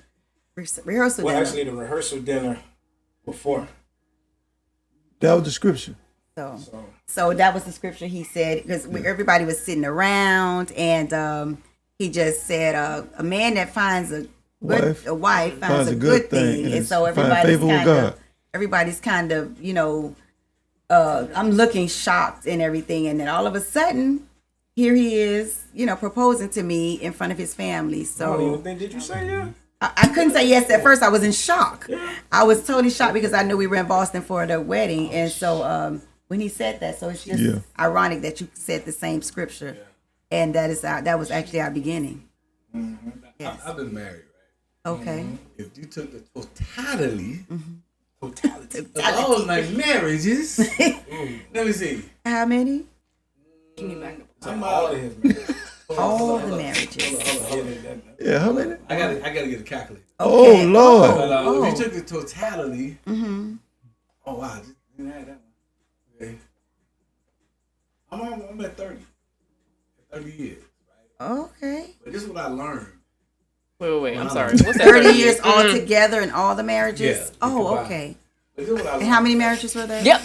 rehearsal. Well, dinner. actually, the rehearsal dinner before. That was the scripture. So that was the scripture he said because everybody was sitting around and he just said a man that finds a wife finds a good thing, and so everybody's kind of I'm looking shocked and everything, and then all of a sudden here he is proposing to me in front of his family. I don't So even think, did you say yeah? I couldn't say yes at first. I was in shock. I was totally shocked because I knew we were in Boston for the wedding, and so when he said that, so it's just ironic that you said the same scripture, and that was actually our beginning. Mm-hmm. Yes. I've been married, right? Okay. If you took the totality Totality. of all my marriages, let me see. How many? Can you back up? Talking All about of his. All the marriages. Yeah, how many? I gotta get a calculator. Oh, Lord. But if you took the totality. Mm-hmm. Oh wow, just didn't have that one. Okay. I'm at 30. 30 years. Right? Okay. But this is what I learned. Wait. I'm sorry. What's What's that? 30 years all together in all the marriages? Yeah, Oh, combined. okay. But this is what I And learned. how many marriages were there? Yep.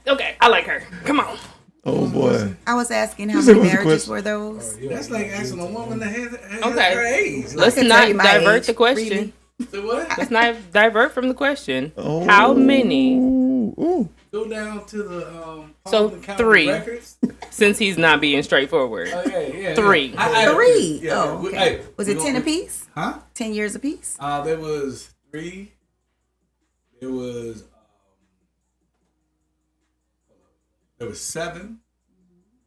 Okay. I like her. Come on. Oh, boy. I was asking how You said many what's the marriages question? were those? That's like asking a woman that has Okay. her age. Let's can tell not you my divert age the question. freely. So what? Let's not divert from the question. Oh. How many? Ooh. Go down to the So, Harlan County 3. records. Since he's not being straightforward. Yeah. 3. Three. Yeah, Oh, we- okay. hey, Was we it gonna- 10 apiece? Huh? 10 years apiece? There was 3. There was 7.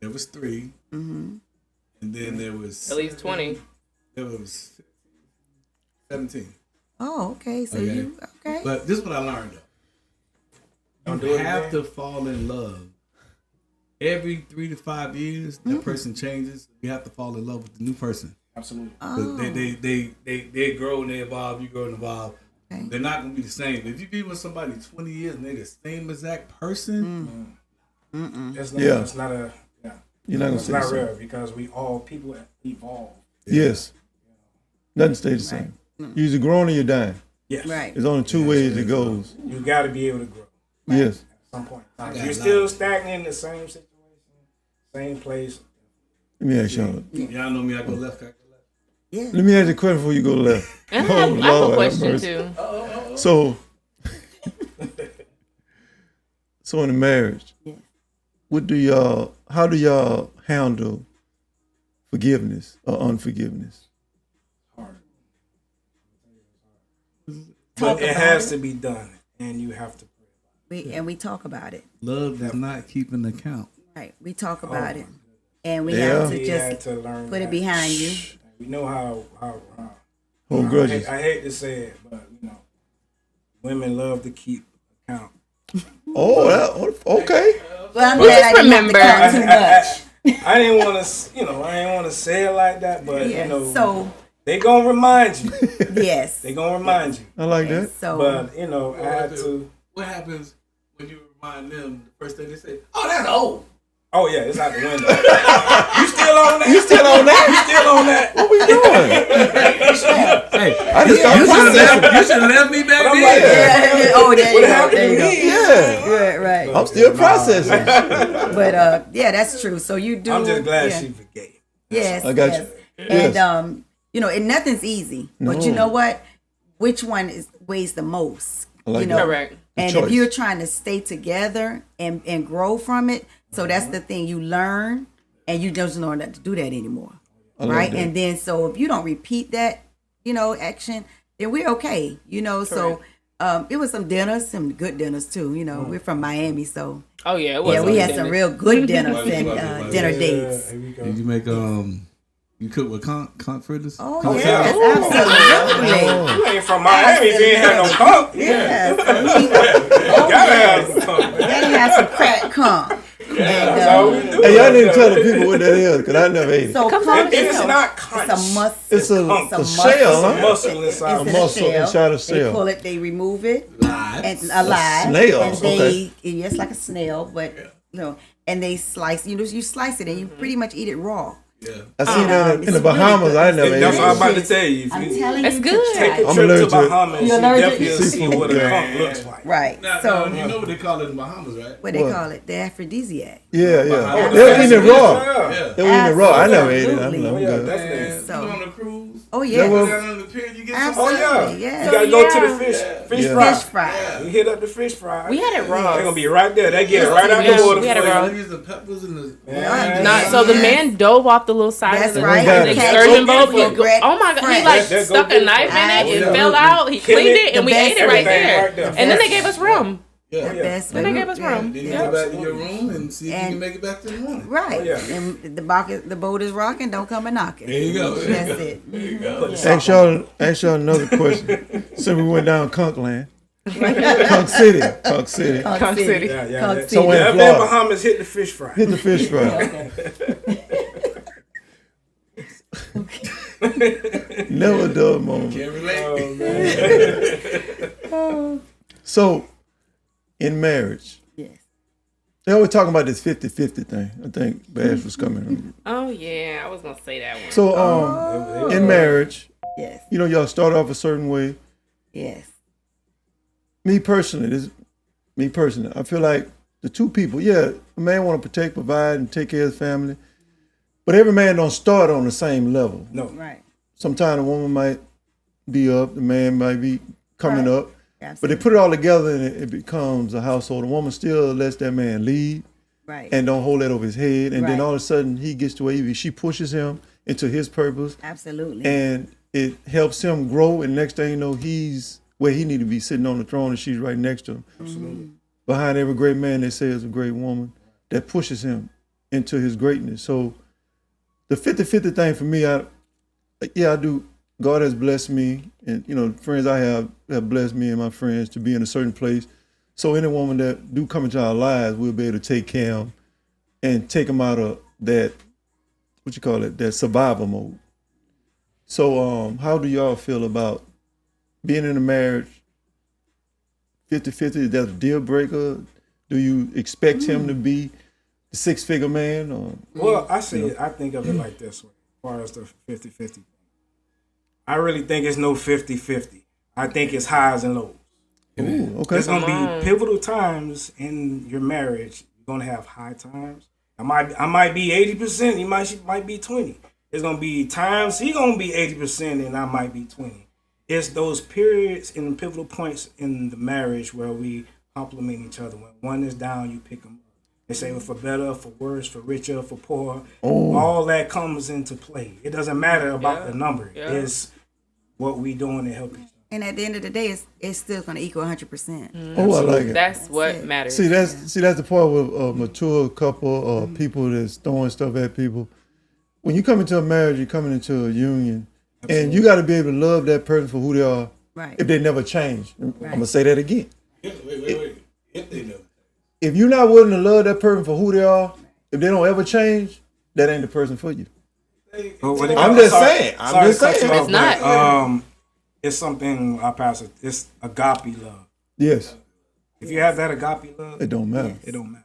There was 3. Mm-hmm. And then there was At least 20. There was 17. Oh, okay. So Okay. you, okay. But this is what I learned though. You have to fall in love. Every 3 to 5 years, that person changes. You have to fall in love with the new person. Absolutely. 'Cause Oh. They grow and they evolve. You grow and evolve. Okay. They're not gonna be the same. If you be with somebody 20 years and they're the same exact person, It's not, Yeah. it's not a. Yeah. You're not going to It's say not the same. real because we all people evolve. Yes. Nothing stays the same. You're either growing or you're dying. Yes. Right. There's only two ways it goes. You got to be able to grow Yes. at some point. I If got you're a still lot. stagnant in the same situation, same place. Let me ask y'all. y'all know me. I go left. I go left. Yeah. Let me ask you a question before you go left. And Oh, I have a Lord, have question mercy. too. So, so in a marriage, how do y'all handle forgiveness or unforgiveness? But it has to be done, and you have to pray. We talk about it. Love is not keeping account. Right. We talk about it. And we Yeah. have to We had just to learn put it that. behind you. We know how Hold grudges. I hate to say it, but women love to keep account. Oh, okay. Well, I'm Well, glad just I didn't have to remember- count too much. I didn't want to, I didn't want to say it like that, but Yeah. So, they gonna remind you. yes. They gonna remind you. I like that. So, But I had to. What happens when you remind them the first thing they say? Oh, that's old. Oh yeah, it's out the window. You still on that? You still on that? You still on that? What we doing? Hey, I just started processing. you should have left me back But I'm then. like, yeah, oh, there you What go. happened There you to go. me? Yeah. Right. I'm still processing. But yeah, that's true. So you do. I'm just glad yeah. she forgave. Yes, I got yes. you. And Yes. and nothing's easy. But you know what? Which one weighs the most? I like you know, that. Correct. And choice. if you're trying to stay together and grow from it, so that's the thing you learn, and you just learn not to do that anymore, I like right? that. And then so if you don't repeat that, action, then we're okay, So it was some dinners, some good dinners too. We're from Miami, so Oh yeah, it was. yeah, we had some real good dinners and Right. dinner Yeah, dates. Here we go. Did you make you cook with conch fritters? Oh Oh, yes, yeah. absolutely. You ain't from Miami if you ain't had no punk. Yes, Gotta have some punk. gotta have some cracked cum. That's all we do. Hey, y'all need to tell the people what that is, because I never ate it. So cum It's is not conch. it's a muscle. It's a muscle. shell, It's a huh? muscle inside. A muscle inside a They shell. pull it, they remove it, Live. and alive. snail, And they, okay. yes, like a snail, but and they slice. You slice it, and you pretty much eat it raw. Yeah. I seen that in it's the really Bahamas. good. I never ate That's what I'm it. about to tell you. If I'm you telling It's you, good. to try take a it. I'm trip to allergic to Bahamas, you You're allergic definitely to see seafood, what a yeah. punk looks like. Right. Now, So you know what they call it in Bahamas, right? what they What? call it? The aphrodisiac. Yeah, Oh, yeah. the They'll eat it raw. Yeah. They'll eat it raw. I never ate it. I'm Absolutely. Oh, yeah, good. definitely. And So- you on the cruise? Oh That yeah, Go was- down on the pier, you get some. Oh, absolutely. yeah. Yeah. You gotta go to the yeah. fish Yeah. fry. Fish fry. You hit up the fish fry. We had it raw. They're gonna be right there. They get it right out Yeah, the water we had for it raw. you. Use the peppers and the. Yeah. Not so the man dove off the little side That's of the, right. got the it. excursion boat. Beautiful, Greg. Oh my god! He Fresh. like That go stuck a get it. knife in it. It Yeah. fell out. He Kill cleaned it. it, and The we ate best it right everything there. right there. And then they gave us rum. Yeah. Best Then they gave us rum. Then you Yeah. go back to your room and see if you And- can make it back to the morning. Right. Oh, yeah. And the boat is rocking. Don't come a knocking. There you go. That's it. Ask y'all another question. So we went down Conch Land. Conch City. Conch City. Conch City. Yeah, yeah. Conch that- City. Somewhere in Up in Florida. Bahamas, hit the fish fry. Hit the fish fry. Never a dull moment. Can't relate. Oh, man. So, in marriage, Yes. they always talking about this 50-50 thing. I think Bash was coming. Oh yeah, I was gonna say that one. So, in marriage, Yes. you know, y'all start off a certain way. Yes. Me personally, I feel like the two people, a man want to protect, provide, and take care of his family. But every man don't start on the same level. No. Right. Sometimes a woman might be up, the man might be coming up. But Absolutely. they put it all together and it becomes a household. The woman still lets that man lead Right. and don't hold that over his head. And then Right. all of a sudden he gets to where she pushes him into his purpose. Absolutely. And it helps him grow. And next thing you know, he's where he need to be, sitting on the throne, and she's right next to him. Absolutely. Behind every great man, they say is a great woman that pushes him into his greatness. So the 50-50 thing for me, I do. God has blessed me, and the friends I have blessed me and my friends to be in a certain place. So any woman that do come into our lives, we'll be able to take care of them and take them out of that, that survival mode. So how do y'all feel about being in a marriage 50-50? Is that a deal breaker? Do you expect him to be the six-figure man? Or Well, I think of it like this way, as far as the 50-50. I really think it's no 50-50. I think it's highs and lows. Ooh, okay. There's gonna be pivotal times in your marriage. You're gonna have high times. I might be 80%. He might be 20. There's gonna be times he gonna be 80% and I might be 20. It's those periods and pivotal points in the marriage where we complement each other. When one is down, you pick them up. They say for better, for worse, for richer, for poor. All that comes into play. It doesn't matter about the number. Yeah. It's what we doing to help each other. And at the end of the day, it's still going to equal 100%. Oh, I like it. That's what it. matters. See, that's the part with a mature couple or people that's throwing stuff at people. When you come into a marriage, you're coming into a union, and you got to be able to love that person for who they are. Right. If they never change, I'm gonna say that again. Wait. If they never. If you're not willing to love that person for who they are, if they don't ever change, that ain't the person for you. I'm just saying. It's not. It's something I pass it. It's agape love. Yes, If you have that agape love, it don't matter. it don't matter.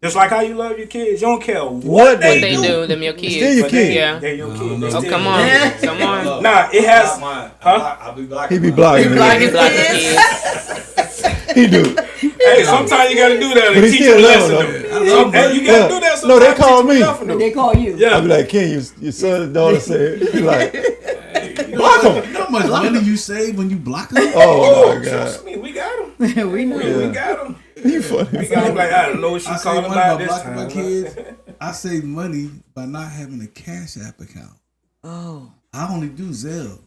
Just like how you love your kids, you don't care what What they They do. do them your kids. still your kid. Yeah. They're your kids. They Oh, still come your on. kids. Come on. Nah, it has. I'll be blocking. He be blocking. Blocking it. kids. He do. Hey, sometimes you gotta do that But and he teach still them a love lesson. them. though. Hey, you gotta do that. No, they sometimes, call teach them me. a lesson, though. They call you. I Yeah. be like, Ken, your son and daughter said, he like, You block him. know how much money you save when you block them? Oh my God, Trust me, we got them. We know. We got them. you funny. We got them. Like I don't know what she I save calling money about by this blocking my time. kids. I save money by not having a Cash App account. Oh. I only do Zelle.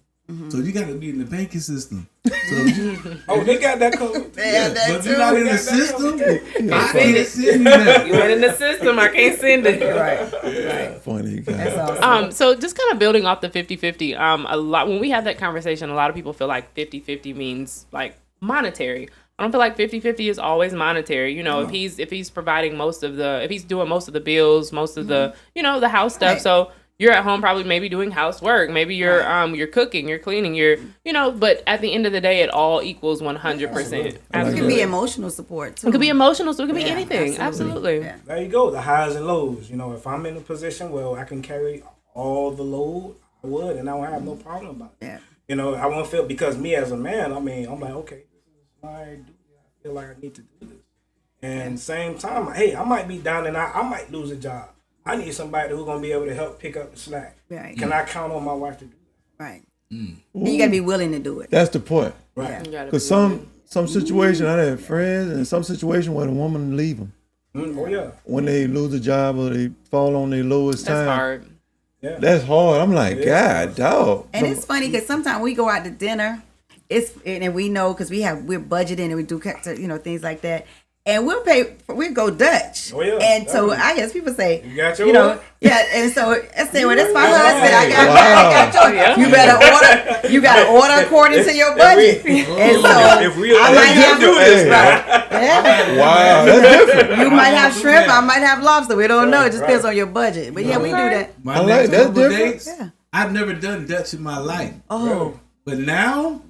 So you got to be in the banking system. So if Oh, they got that covered. but if you're not in the system, I send can't it. send you that. You ain't in the system. I can't send it. Right. Funny guy. That's awesome. So just kind of building off the 50-50, a lot when we have that conversation, a lot of people feel like 50-50 means like monetary. I don't feel like 50-50 is always monetary. You know, if he's providing if he's doing most of the bills, most of the, the house stuff. Right. So you're at home probably maybe doing housework. Maybe you're you're cooking, you're cleaning, but at the end of the day, it all equals 100%. It can be emotional support too. It could be emotional, so it could be Yeah, anything. Absolutely. Yeah. There you go. The highs and lows. You know, if I'm in a position where I can carry all the load, I would, and I would have no problem about it. Yeah. You know, I won't feel, because me as a man, I mean, I'm like, okay, this is my duty. I feel like I need to do this. And same time, hey, I might be down and I might lose a job. I need somebody who's gonna be able to help pick up the slack. Right. Can I count on my wife to do that? Right. And you got to be willing to do it. That's the point. Right. You gotta Because be some situation, I had friends, and some situation where the woman leave them Oh yeah. when they lose a job or they fall on their lowest That's time. hard. Yeah. That's hard. I'm like, God, dog. And it's funny because sometimes we go out to dinner, and we know because we're budgeting and we do things like that, and we'll go Dutch. Oh, yeah. And so I guess people say, You got your yeah, and so I say, well, that's my Yeah. husband. I got Wow. yours. You better order. You got to order according to your budget. And so if we I might have do this, right. Yeah. Wow, that's different. You might have shrimp. I might have lobster. We don't know. It just depends on your budget. But yeah, we do that. My I like next that's couple different. dates, Yeah. I've never done Dutch in my life. Oh. But now,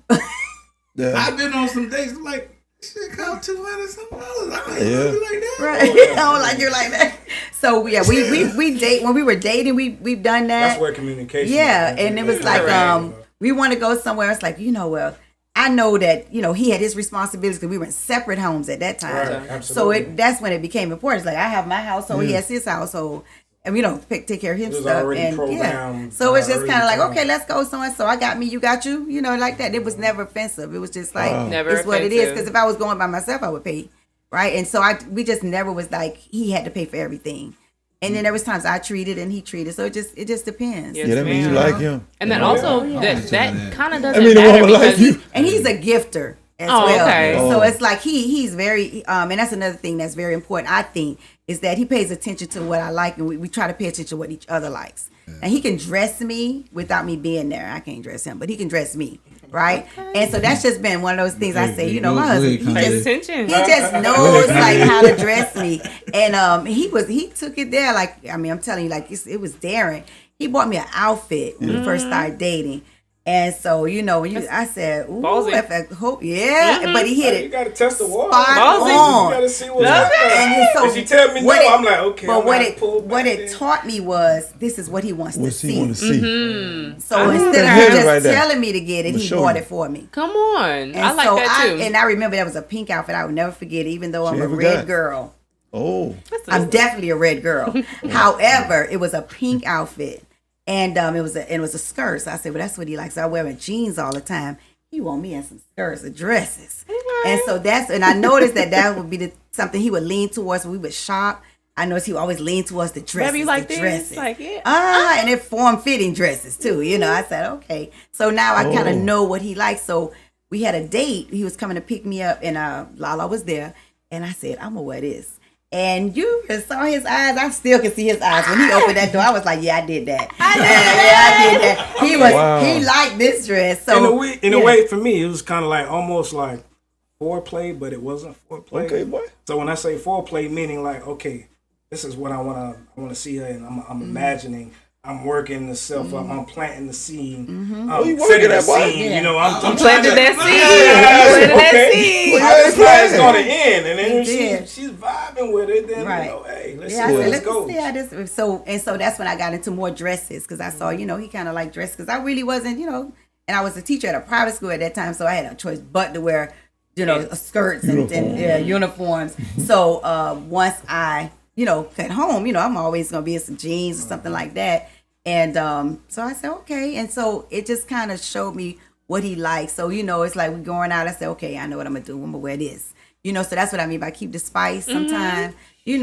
Yeah. I've been on some dates. I'm like, shit cost $200 something. I like Yeah. you like that. Right. I don't like you like that. So yeah, we date when we were dating. We've done that. That's where communication. Yeah, and it was like Right. we want to go somewhere. It's like well, I know that he had his responsibilities because we were in separate homes at that time. Right, So absolutely. that's when it became important. It's like I have my household, he has his household. And take care of his was stuff, already and programmed, so it's just already kind of like, done. okay, let's go somewhere. So I got me, you got you, like that. It was never offensive. It was just like Never it's what it is. offensive. Because if I was going by myself, I would pay, right? And so we just never was like he had to pay for everything. And then there was times I treated and he treated. So it just depends. Yes, Yeah, that means you ma'am. like him. And then also that kind of doesn't I mean, the matter woman like because you. And he's a gifter as Oh, well. okay. So Oh. it's like he's very and that's another thing that's very important, I think, is that he pays attention to what I like, and we try to pay attention to what each other likes. And he can dress me without me being there. I can't dress him, but he can dress me, right? And so that's just been one of those things I say, my husband, he pays just attention. he just knows like how to dress me. And he took it there, like, I mean, I'm telling you, like it was daring. He bought me an outfit when we first started dating. And so, when I said, ooh, Ballsy. if I hope, but he hit You it. got to test the water. Spot Ballsy. on. You got to see what's Love happening. And so If she tell me no, what it- I'm like, okay. But I'm what gonna it pull back what it in. taught me was this is what he wants to What's he want to see. see? So instead That of hand just right there. telling me to get it, I'ma he show bought you. it for me. Come on. And I like so that too. I remember there was a pink outfit. I would never forget it, even though I'm a ever red got? girl. Oh, I'm definitely a red girl. However, it was a pink outfit, and it was a skirt. So I said, well, that's what he likes. So I wear jeans all the time. He want me in some skirts or dresses, and so and I noticed that would be something he would lean towards when we would shop. I noticed he would always lean towards the dresses. Maybe like the this, dresses. like, yeah. And it form-fitting dresses too. I said, okay. So now I kind of know what he likes. So we had a date. He was coming to pick me up, and Lala was there, and I said, I'm gonna wear this. And you just saw his eyes. I still can see his eyes when he opened that door. I was like, "Yeah, I did that. I did that." He liked this dress. So in a way, for me, it was kind of like almost like foreplay, but it wasn't foreplay. okay, boy. So when I say foreplay, meaning like, okay, this is what I want to see her, and I'm imagining. I'm working the self up. I'm planting the scene. you working setting the that, boy? scene. I'm Planted trying that to- seed. Planted that Okay. seed. I just know it's gonna end, and then He when did. she's vibing with it, then Right. hey, let's yeah, see I where said, this goes. see how this. So that's when I got into more dresses because I saw, he kind of liked dresses because I really wasn't, and I was a teacher at a private school at that time, so I had no choice but to wear, skirts and uniforms. So once I, got home, I'm always gonna be in some jeans or something like that. And so I said, okay. And so it just kind of showed me what he likes. So, it's like we going out. I said, okay, I know what I'm going to do. I'm going to wear this. So that's what I mean by keep the spice sometimes, and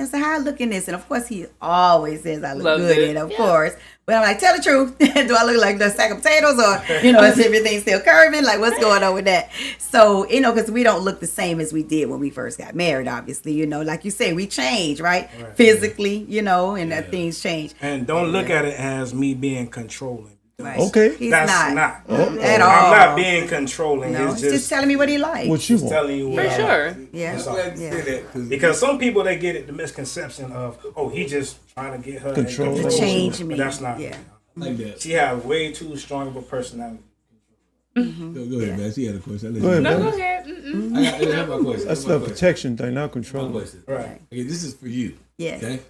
so how I look in this. And of course, he always says I look Loves good it. in it, of course. But I'm like, tell the truth. Do I look like a sack of potatoes or, is everything still curving? Like, what's going on with that? So, because we don't look the same as we did when we first got married, obviously. Like you say, we change, right? Physically, and that things change. And don't look at it as me being controlling. Right. Okay. He's That's not. Oh. At all. I'm not being controlling. No, it's he's just telling me what he likes. What you want? telling you what For I sure. like. Yeah. I'm glad you said that 'cause Because some people, they get it, the misconception of, he just trying to get her in Control. To To change But me. that's not. Yeah. like that. She has way too strong of a personality. Go ahead, man. She had a question. Go ahead, No, man. go ahead. I have my question. That's my the question. protection thing, not My control. question. Right. Okay, this is for you. Yes. Okay.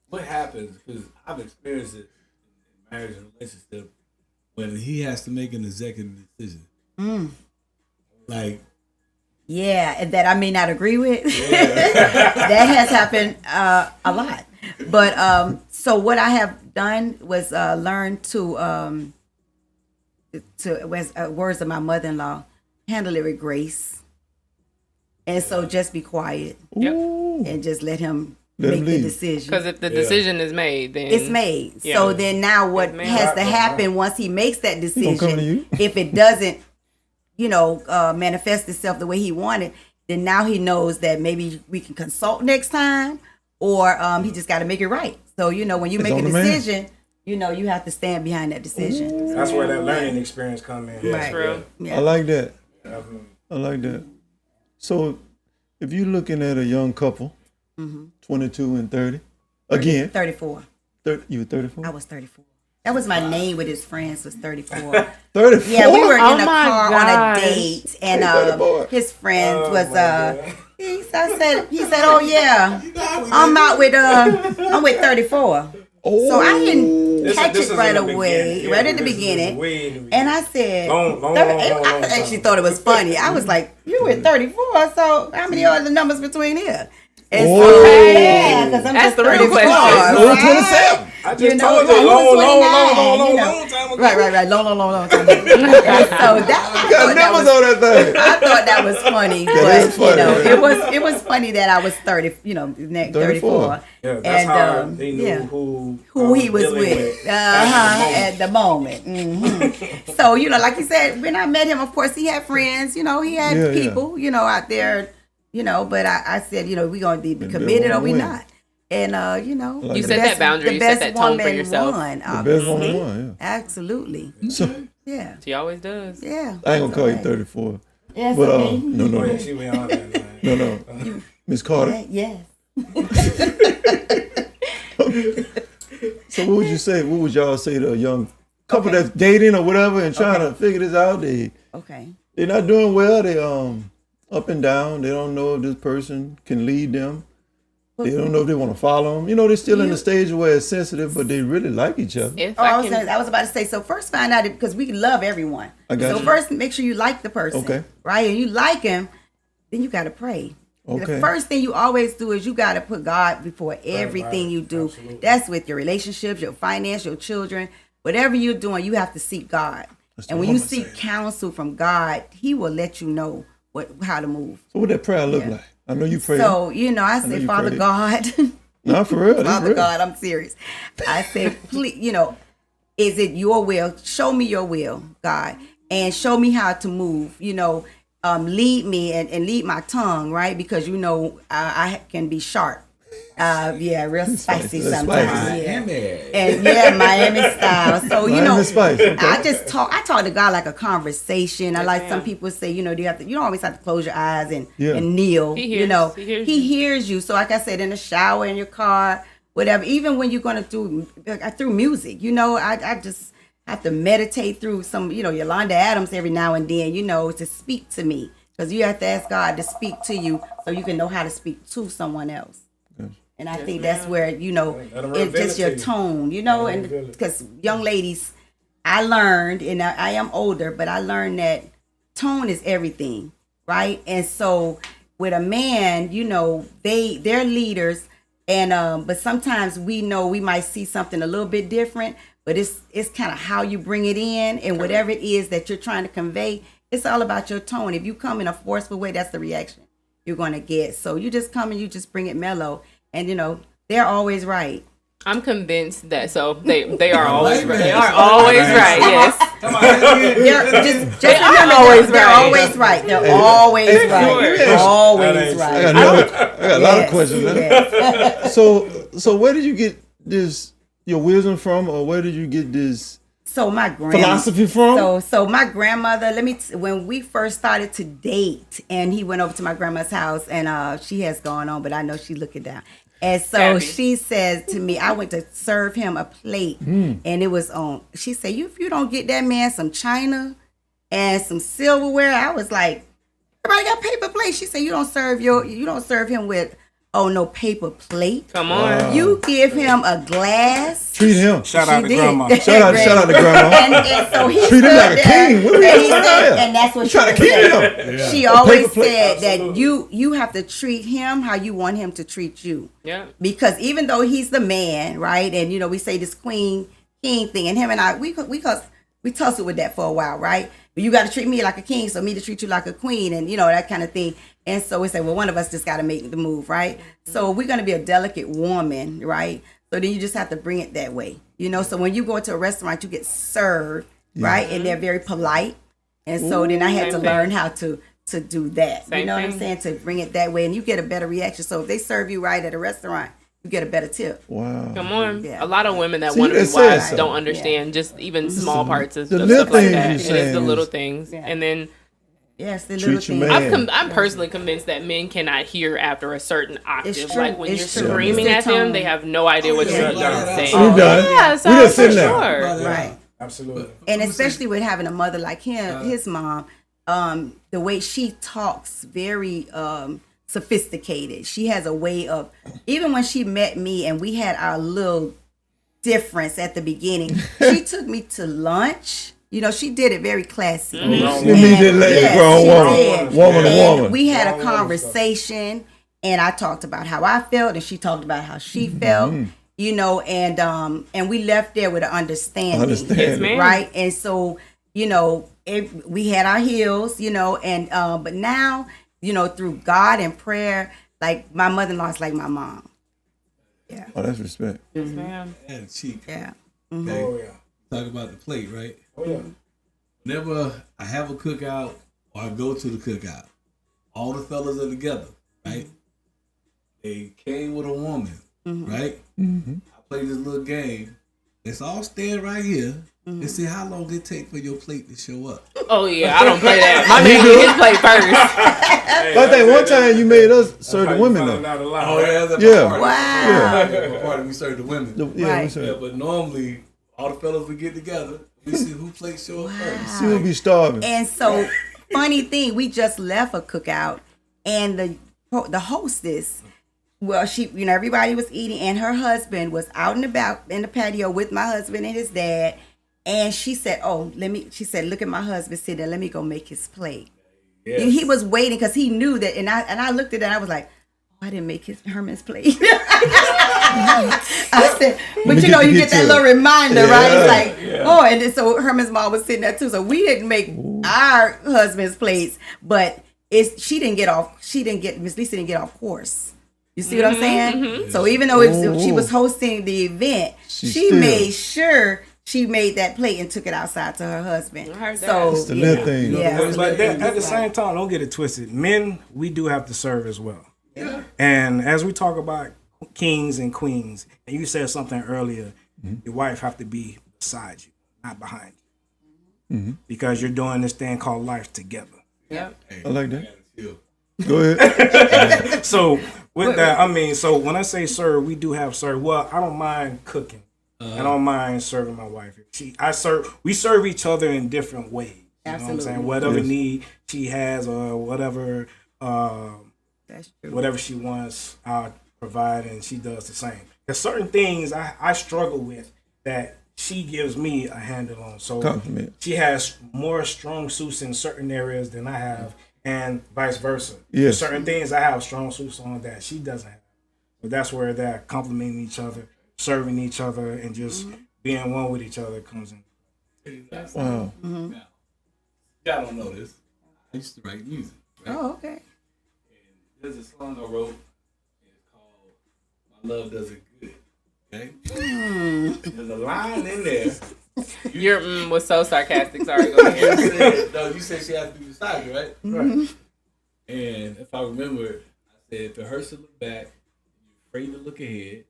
What happens? Because I've experienced it in marriage and relationship when he has to make an executive decision. Like, Yeah, and that I may not agree with. That has happened a lot. But so what I have done was learn to words of my mother-in-law, handle it with grace. And so just be quiet Ooh. and just let him Let him make the lead. decision. Because if the decision is made, then It's made. Yeah. So then now what It's made. has to happen once he makes that gonna come to you. decision, if it doesn't, manifest itself the way he wanted, then now he knows that maybe we can consult next time or he just got to make it right. So, when you It's make a on the man. decision, you have to stand behind that decision. That's where that learning experience come in. Right. True. Yeah. I like that. Definitely. I like that. So, if you're looking at a young couple, 22 and 30, again, 34. You were 34? I was 34. That was my name with his friends was 34. 34? Yeah, we were in Oh a my car on gosh. a date, and Hey, 34. his friend was he said, "Oh yeah, I'm with 34." Oh. So I didn't This catch is it right in the away, beginning. right Yeah, at the this is beginning. way in the beginning. And I said, Long I actually time. thought it was funny. I was like, "You with 34? So how many are the numbers between here?" And Oh. so yeah, because I'm That's just the real 34, question. Oh, right? 27. I just You know, told right, you he was 29, you know. long time ago. Right. Long time ago. So that, I Got thought that numbers was on that thing. I thought that was funny, That but is funny. you know, it was funny that I was 30, 34. Yeah, that's And, how they knew yeah. who He was dealing with at the moment. at the moment. So, you know, like you said, when I met him, of course, he had friends, you know, he had Yeah, people, you know, out there, you know, but I said, you know, we going to be committed or we win. not. And, you know, You the set that boundary, the you set best that tone for woman yourself. won, The best obviously. one won, Absolutely. yeah. So, Yeah. She always does. Yeah. I ain't gonna call you That's 34. Yes, But, okay. no. She went on there. No. Miss Carter. Yes. So what would you say? What would y'all say to a young couple that's dating or whatever and trying to figure this out? Okay. They're not doing well. They up and down. They don't know if this person can lead them. They don't know if they want to follow them. You know, they're still in the stage where it's sensitive, but they really like each other. If I I can, was about to say, so first find out it because we love everyone. I got so you. first make sure you like the person. Okay. Right? And you like him, then you gotta pray. Okay. The first thing you always do is you gotta put God before everything you do. Absolutely. That's with your relationships, your finance, your children. Whatever you're doing, you have to seek God. And when you seek counsel from God, He will let you know how to move. So what that prayer look Yeah. like? I know you pray. So, you know, I say, you Father prayed. God. Not for real. This Father real. God, I'm serious. I said, please, you know, is it your will? Show me your will, God, and show me how to move. You know, lead me and lead my tongue, right? Because you know I can be sharp. Yeah, real spicy That's sometimes. spicy. Yeah. Miami. And yeah, Miami style. So you know, Miami spice, okay. I talk to God like a conversation. I like some ma'am. people say, you know, you don't always have to close your eyes and Yeah. and kneel. He You hears- know, he hears he you. hears you. So like I said, in the shower, in your car, whatever. Even when you're gonna do through music, you know, I just have to meditate through some, you know, Yolanda Adams every now and then, you know, to speak to me, because you have to ask God to speak to you so you can know how to speak to someone else. And I think that's where, you know, Let 'em it's reveal just it your to you. tone, you know, Let 'em and reveal it. because young ladies, I learned, and I am older, but I learned that tone is everything, right? And so with a man, you know, they're leaders, and but sometimes we know we might see something a little bit different, but it's kind of how you bring it in, and whatever it is that you're trying to convey, it's all about your tone. If you come in a forceful way, that's the reaction you're gonna get. So you just come and you just bring it mellow, and you know they're always right. I'm convinced that they are always Like right. that. They are always right. Yes. They're remember, always they're right. always right. They're always Hey, right. sure. Always That ain't right. I got a lot of Yes, questions. Man. yes. So where did you get your wisdom from, or where did you get this So my grandma, philosophy from? So my grandmother, when we first started to date, and he went over to my grandma's house, and she has gone on, but I know she looking down. And so Happy. she says to me, I went to serve him a plate, and it was on. She said, if you don't get that man some china and some silverware, I was like, everybody got paper plates. She said, you don't serve him with no paper plate. Come on. You give him a glass. Treat him. Shout She out to did. grandma. Shout out to grandma. And so he Treat him stood like a there, king. What are you and he talking said, about? and that's what You she trying to would keep say. him. She always paper plate. said that Absolutely. you have to treat him how you want him to treat you. Yeah. Because even though he's the man, right? And you know, we say this king thing, and him and I, we tussled with that for a while, right? But you got to treat me like a king, so me to treat you like a queen, and you know, that kind of thing. And so we say, well, one of us just got to make the move, right? So we're going to be a delicate woman, right? So then you just have to bring it that way, you know? So when you go into a restaurant, you get served, right? And they're very polite. And so then I had to Same learn thing. how to do that. You Same know what I'm thing. saying? To bring it that way, and you get a better reaction. So if they serve you right at a restaurant, you get a better tip. Wow. Come on. Yeah. A lot of women that See, want to be that says wives something. don't understand just even small parts of the stuff little like things that. you're It is saying the little is- things. Yeah. And then Yes, the little Treat your things. man. I'm personally convinced that men cannot hear after a certain octave. It's true. Like when It's you're true. screaming It's at their them, tone. they have no idea what you're saying. We done. Yeah, so We just for sitting there. sure. Right. Absolutely. And especially with having a mother like his mom, the way she talks, very sophisticated. She has a way of, even when she met me and we had our little difference at the beginning, she took me to lunch. You know, she did it very classy. You mean that grown woman to And woman. we had a conversation, and I talked about how I felt, and she talked about how she felt. You know, and we left there with an understanding, Yes, ma'am. right? And so, you know, we had our heels, you know, and but now, you know, through God and prayer, like my mother-in-law is like my mom. Yeah. Oh, that's respect. Yes, ma'am. And cheek. Yeah. Okay. Oh yeah. Talk about the plate, right? Oh yeah. Whenever I have a cookout or I go to the cookout, all the fellas are together, right? They came with a woman, right? I play this little game. Let's all stand right here and see how long it take for your plate to show up. Oh yeah, I don't play that. My man get his plate first. But I think one time you made us serve the women though. Oh yeah, that's Yeah. party. Wow. Yeah, party we serve the women. Yeah, Right. we Yeah, serve. but normally all the fellas would get together. We see who plate show up first. See, we'll be starving. And so, funny thing, we just left a cookout, and the hostess, well, she, you know, everybody was eating, and her husband was out and about in the patio with my husband and his dad, and she said, she said, look at my husband sitting there, let me go make his plate. Yes. And he was waiting because he knew that, and I looked at that, and I was like, I didn't make Herman's plate. I said, but you know, you get that little reminder, right? It's like, and then so Herman's mom was sitting there too. So we didn't make our husband's plates, but she didn't get Miss Lisa didn't get off course. You see what I'm saying? So even though she was hosting the event, she made sure she made that plate and took it outside to her husband. So It's the little thing. Yeah. But at the same time, don't get it twisted. Men, we do have to serve as well. Yeah. And as we talk about kings and queens, and you said something earlier, your wife have to be beside you, not behind you, because you're doing this thing called life together. Yep. I like that. Go ahead. So with that, I mean, so when I say serve, we do have serve. Well, I don't mind cooking. I don't mind serving my wife. We serve each other in different ways. You know what I'm saying? Whatever need she has or whatever. That's true. Whatever she wants, I'll provide, and she does the same. There's certain things I struggle with that she gives me a handle on. So Compliment. she has more strong suits in certain areas than I have, and vice versa. Yes. There's certain things I have strong suits on that she doesn't have. But that's where that complimenting each other, serving each other, and just being one with each other comes in. Wow. Now, y'all don't know this. I used to write music. Right? Oh, okay. There's a song I wrote. It's called "My Love Does It Good." Okay. There's a line in there. Your was so sarcastic. Sorry, go ahead. You said she has to be beside you, right? Right. And if I remember, I said to her to look back, you're afraid to look ahead,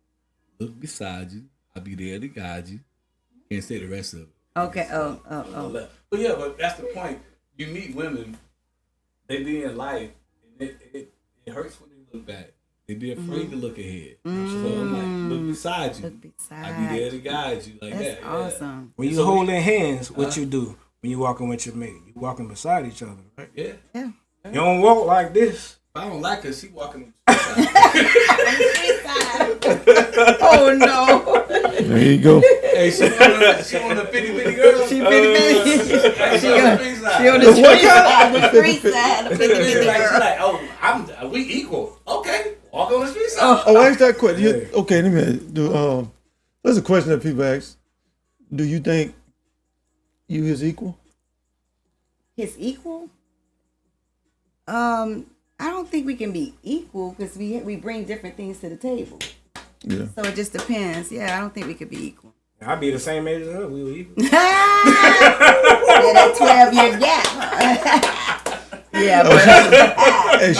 look beside you. I'll be there to guide you. Can't say the rest of it. Okay. Oh. But yeah, but that's the point. You meet women, they be in life, and it hurts when they look back. They be afraid to look ahead. So I'm like, look beside you. Look beside. I'll be there to guide you like That's that. awesome. When you holding hands, what you do when you walking with your mate? You walking beside each other, right? Yeah. Yeah. You don't walk like this. If I don't like her, she walking. Oh no. There you go. Hey, she on the bitty girl. She bitty. She on the street side. She on the street side. The street side. The bitty Like, she girl. like, oh, we equal. Okay, walk on the street side. Oh, ask that question. Okay, let me do. There's a question that people ask. Do you think you his equal? His equal? I don't think we can be equal because we bring different things to the table. Yeah. So it just depends. Yeah, I don't think we could be equal. I'd be the same age as her. We were equal. Yeah, that 12-year gap. Huh? Yeah, but Hey,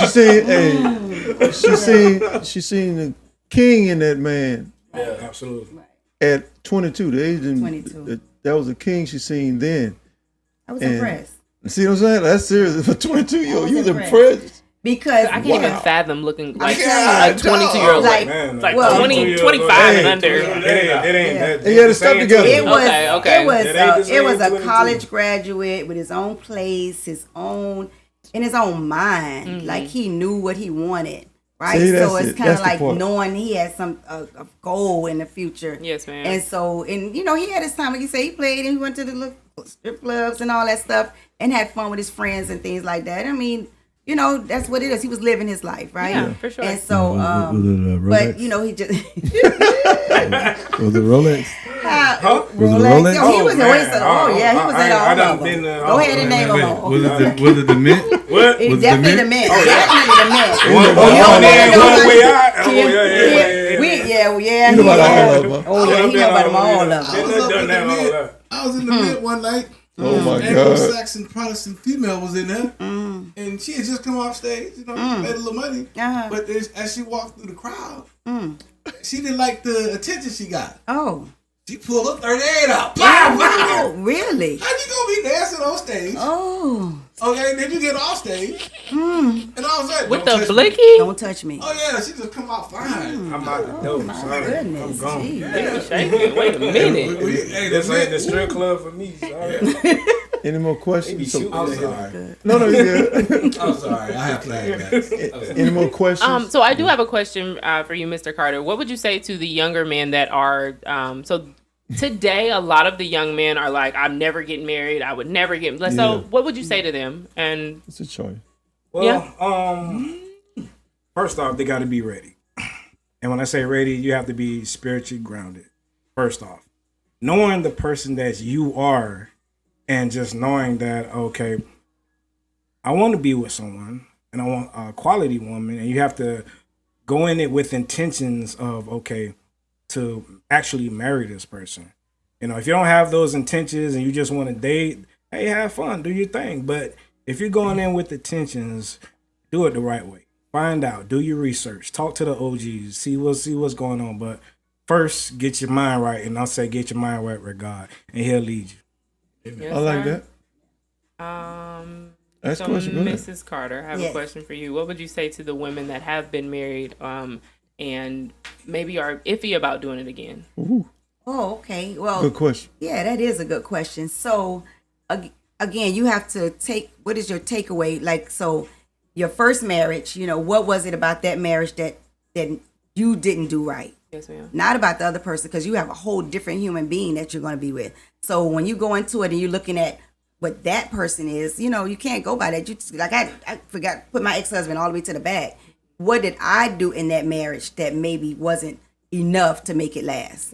she seen the king in that man Yeah, absolutely. at 22. The age 22. that was a king she seen then. I was And- impressed. See what I'm saying? That's serious. For 22-year-old, you was impressed. impressed. Because I can't even fathom looking like telling a 22-year-old. Like, Like well, 20, 25 and under. He had his stuff together. It was, Okay. it was a college graduate with his own place, his own mind. Mm-hmm. Like he knew what he wanted, right? See, so that's it's it. kind of That's the like part. knowing he had a goal in the future. Yes, ma'am. And so, he had his time. Like he said, he played and he went to the little strip clubs and all that stuff and had fun with his friends and things like that. I mean, that's what it is. He was living his life, right? Yeah, for sure. And so, Was it Rolex? but he just Was it Rolex? Was it Rolex. Rolex? He was always. He was in all of them. Go ahead and name them all. Was it the mint? What? It's Was it definitely the the mint? mint. Definitely the mint. One way out. You know about all of them. Oh yeah, he know about them all of them. I was in the mint one night. Oh my God. Anglo-Saxon Protestant female was in there, and she had just come off stage, made a little money. Uh-huh. But as she walked through the crowd, she didn't like the attention she got. Oh. She pulled her 38 out. Oh, really? How you gonna be dancing on stage? Oh. Okay, then you get off stage, and I was like, With "Don't the touch me." blicky? Don't touch me. Oh yeah, she just come out fine. I'm out the door. Sorry. Goodness. I'm gone. Geez. Shaking. Wait a minute. Hey, This ain't the that's strip club for me. Sorry. Any more They be questions? shooting I'm the hell. sorry. No, you good. I'm sorry. I have flashbacks. Any more questions? So I do have a question for you, Mr. Carter. What would you say to the younger men that are so today? A lot of the young men are like, "I'm never getting married. I would never get." So Yeah. what would you say to them? And It's a choice. Well, first off, they got to be ready. And when I say ready, you have to be spiritually grounded. First off, knowing the person that you are, and just knowing that, okay, I want to be with someone, and I want a quality woman, and you have to go in it with intentions of, okay, to actually marry this person. If you don't have those intentions and you just want to date, hey, have fun, do your thing. But if you're going in with intentions, do it the right way. Find out, do your research, talk to the OGs, see what's going on. But first, get your mind right, and I'll say get your mind right with God, and He'll lead you. yes, I like sir. that. Ask So a question. Go ahead. Mrs. Carter, I have Yes. a question for you. What would you say to the women that have been married and maybe are iffy about doing it again? Ooh, Oh, okay. Well, good question. yeah, that is a good question. So, again, you have to what is your takeaway? Like, so your first marriage, what was it about that marriage that you didn't do right? Yes, ma'am. Not about the other person, because you have a whole different human being that you're going to be with. So when you go into it and you're looking at what that person is, you can't go by that. You just, like I forgot, put my ex-husband all the way to the back. What did I do in that marriage that maybe wasn't enough to make it last?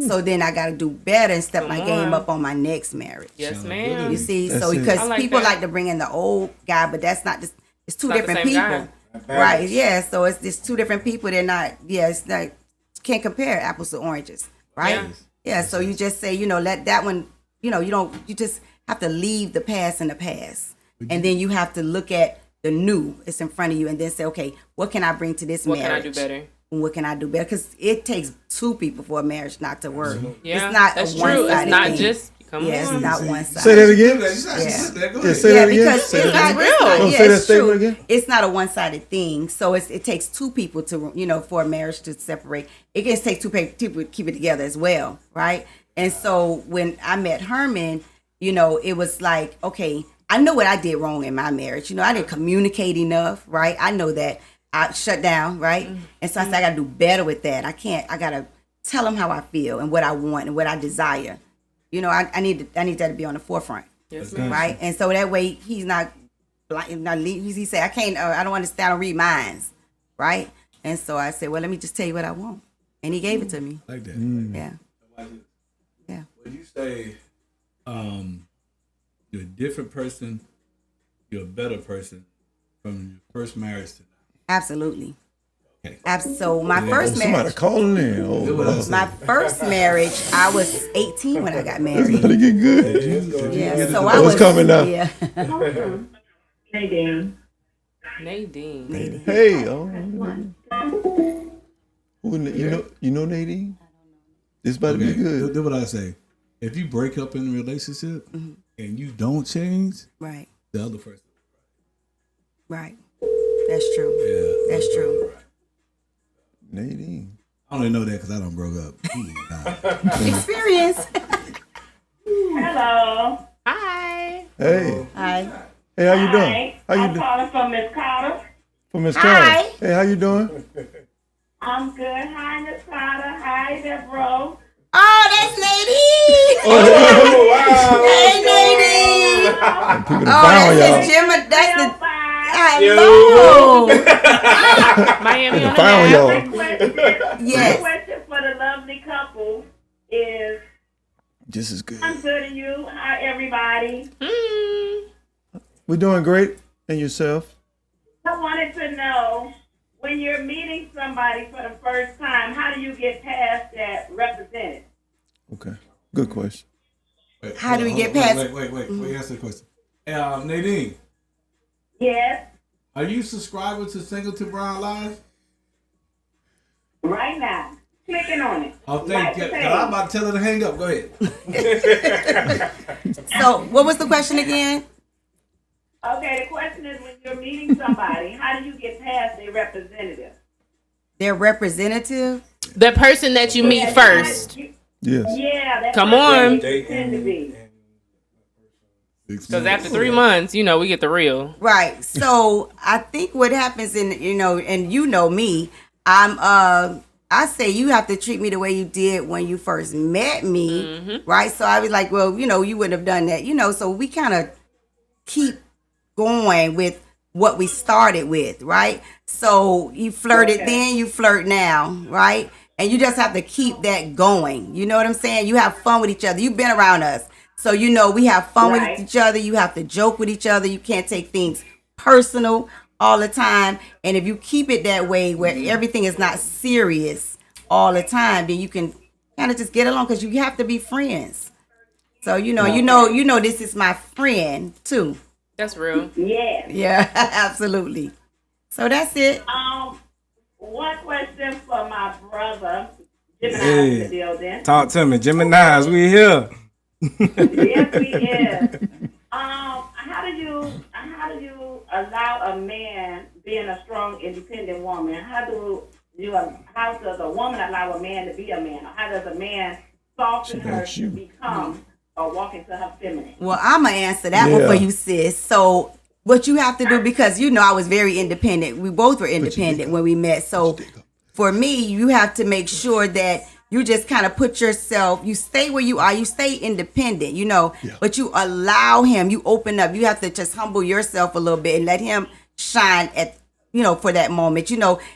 So then I got to do better and step my game up on my next marriage. Yes, ma'am. You see, That's so it. because I like people that. like to bring in the old guy, but that's not just, it's two Not the different same people. guy. Right, yeah. So it's two different people. They're not, it's like, can't compare apples to oranges, right? Yeah. Yeah, so you just say, let that one, you just have to leave the past in the past. And then you have to look at the new, it's in front of you, and then say, okay, what can I bring to this What marriage? can I do better? And what can I do better? Because it takes two people for a marriage not to work. Yeah, It's not that's a true. one-sided It's not thing. just come Yeah, on. it's not one-sided. Say that again. You said that. Go Yeah, ahead. say that again. Because Say it's that not, again. it's not, Don't yeah, say that it's true. statement again. It's not a one-sided thing. So it takes two people to, for a marriage to separate. It can take two people to keep it together as well, right? And so when I met Herman, it was like, okay, I know what I did wrong in my marriage. I didn't communicate enough, right? I know that I shut down, right? And so I said, I got to do better with that. I got to tell him how I feel and what I want and what I desire. I need that to be on the forefront. Yes, ma'am. Right, and so that way he's not he said, I can't, I don't understand, I don't read minds, right? And so I said, well, let me just tell you what I want, and he gave it to me. Like that. Yeah. When you say you're a different person, you're a better person from your first marriage to now. Absolutely. Okay. So my first Somebody marriage, calling in. Oh, my first marriage, I was 18 when I got married. they get good. Yeah, so I was coming now? Yeah. Nadine. Nadine. Hey, you know Nadine? This about to be Okay, good. do what I say. if you break up in a relationship and you don't change, Right. the other person. Right. That's true. Yeah. That's true. Nadine. I only know that because I don't broke up. Nah. Experience. Hello. Hi. Hey. Hi. Hey, how you Hi. doing? How you I'm doing? calling from Miss Carter. From Miss Hi. Carter. Hey, how you doing? I'm good. Hi, Miss Carter. Hi, Deborah. Oh, that's Nadine. Oh, wow. Hey, Nadine. People Oh, found that's y'all. his Gemma. That's the. Five. Hello. Miami on the Found map. y'all. My question, Yes. my question for the lovely couple is, Just as good. I'm good and you. Hi, everybody. We're doing great. And yourself? I wanted to know, when you're meeting somebody for the first time, how do you get past that represented? Okay. Good question. Wait, How do we hold get on, past- Wait, answer the question. Hey, Nadine, Yes, are you subscribing to Singleton Brown Live? right now. Clicking on it. Oh, thank you. Like the I'm about to tell her to hang up. Go ahead. So, what was the question again? Okay, the question is, when you're meeting somebody, how do you get past their representative? Their representative. The person that you meet first. Yes. Yeah, that's Come what on. they pretend to be. Because after 3 months, you know, we get the real. Right. So I think what happens and you know me, I say you have to treat me the way you did when you first met me. Right. So I was like, well, you wouldn't have done that, so we kind of keep going with what we started with, right? So you flirted then, you flirt now, right? And you just have to keep that going. You know what I'm saying? You have fun with each other. You've been around us. So, we have fun with each other. You have to joke with each other. You can't take things personal all the time. And if you keep it that way where everything is not serious all the time, then you can kind of just get along because you have to be friends. So, this is my friend too. That's real. Yeah. Yeah, absolutely. So that's it. One question for my brother, Gemini Hey. in the building. Talk to me, Gemini's. We here. Yes, he is. How do you allow a man being a strong, independent woman? How does a woman allow a man to be a man? Or how does a man soften her to become or walk into her feminine? Well, I'm going to answer that one for you, sis. So what you have to do, because, I was very independent. We both were independent when we met. So for me, you have to make sure that you just kind of put yourself, you stay where you are, you stay independent, but you allow him, you open up, you have to just humble yourself a little bit and let him shine at, for that moment.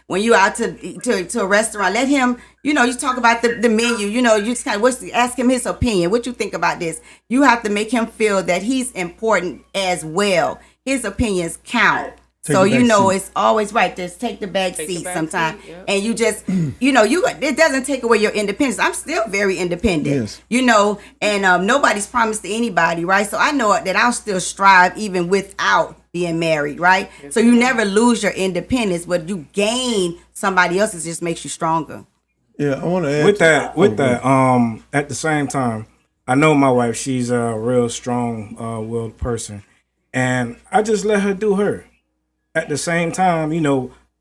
When you out to a restaurant, let him, you talk about the menu, you just kind of ask him his opinion. What you think about this? You have to make him feel that he's important as well. His opinions count. So it's always right. Just take the back seat sometimes, and you just, it doesn't take away your independence. I'm still very independent, and nobody's promised to anybody, right? So I know that I'll still strive even without being married, right? So you never lose your independence, but you gain somebody else's. Just makes you stronger. Yeah, I want to add With that, at the same time, I know my wife. She's a real strong-willed person, and I just let her do her. At the same time,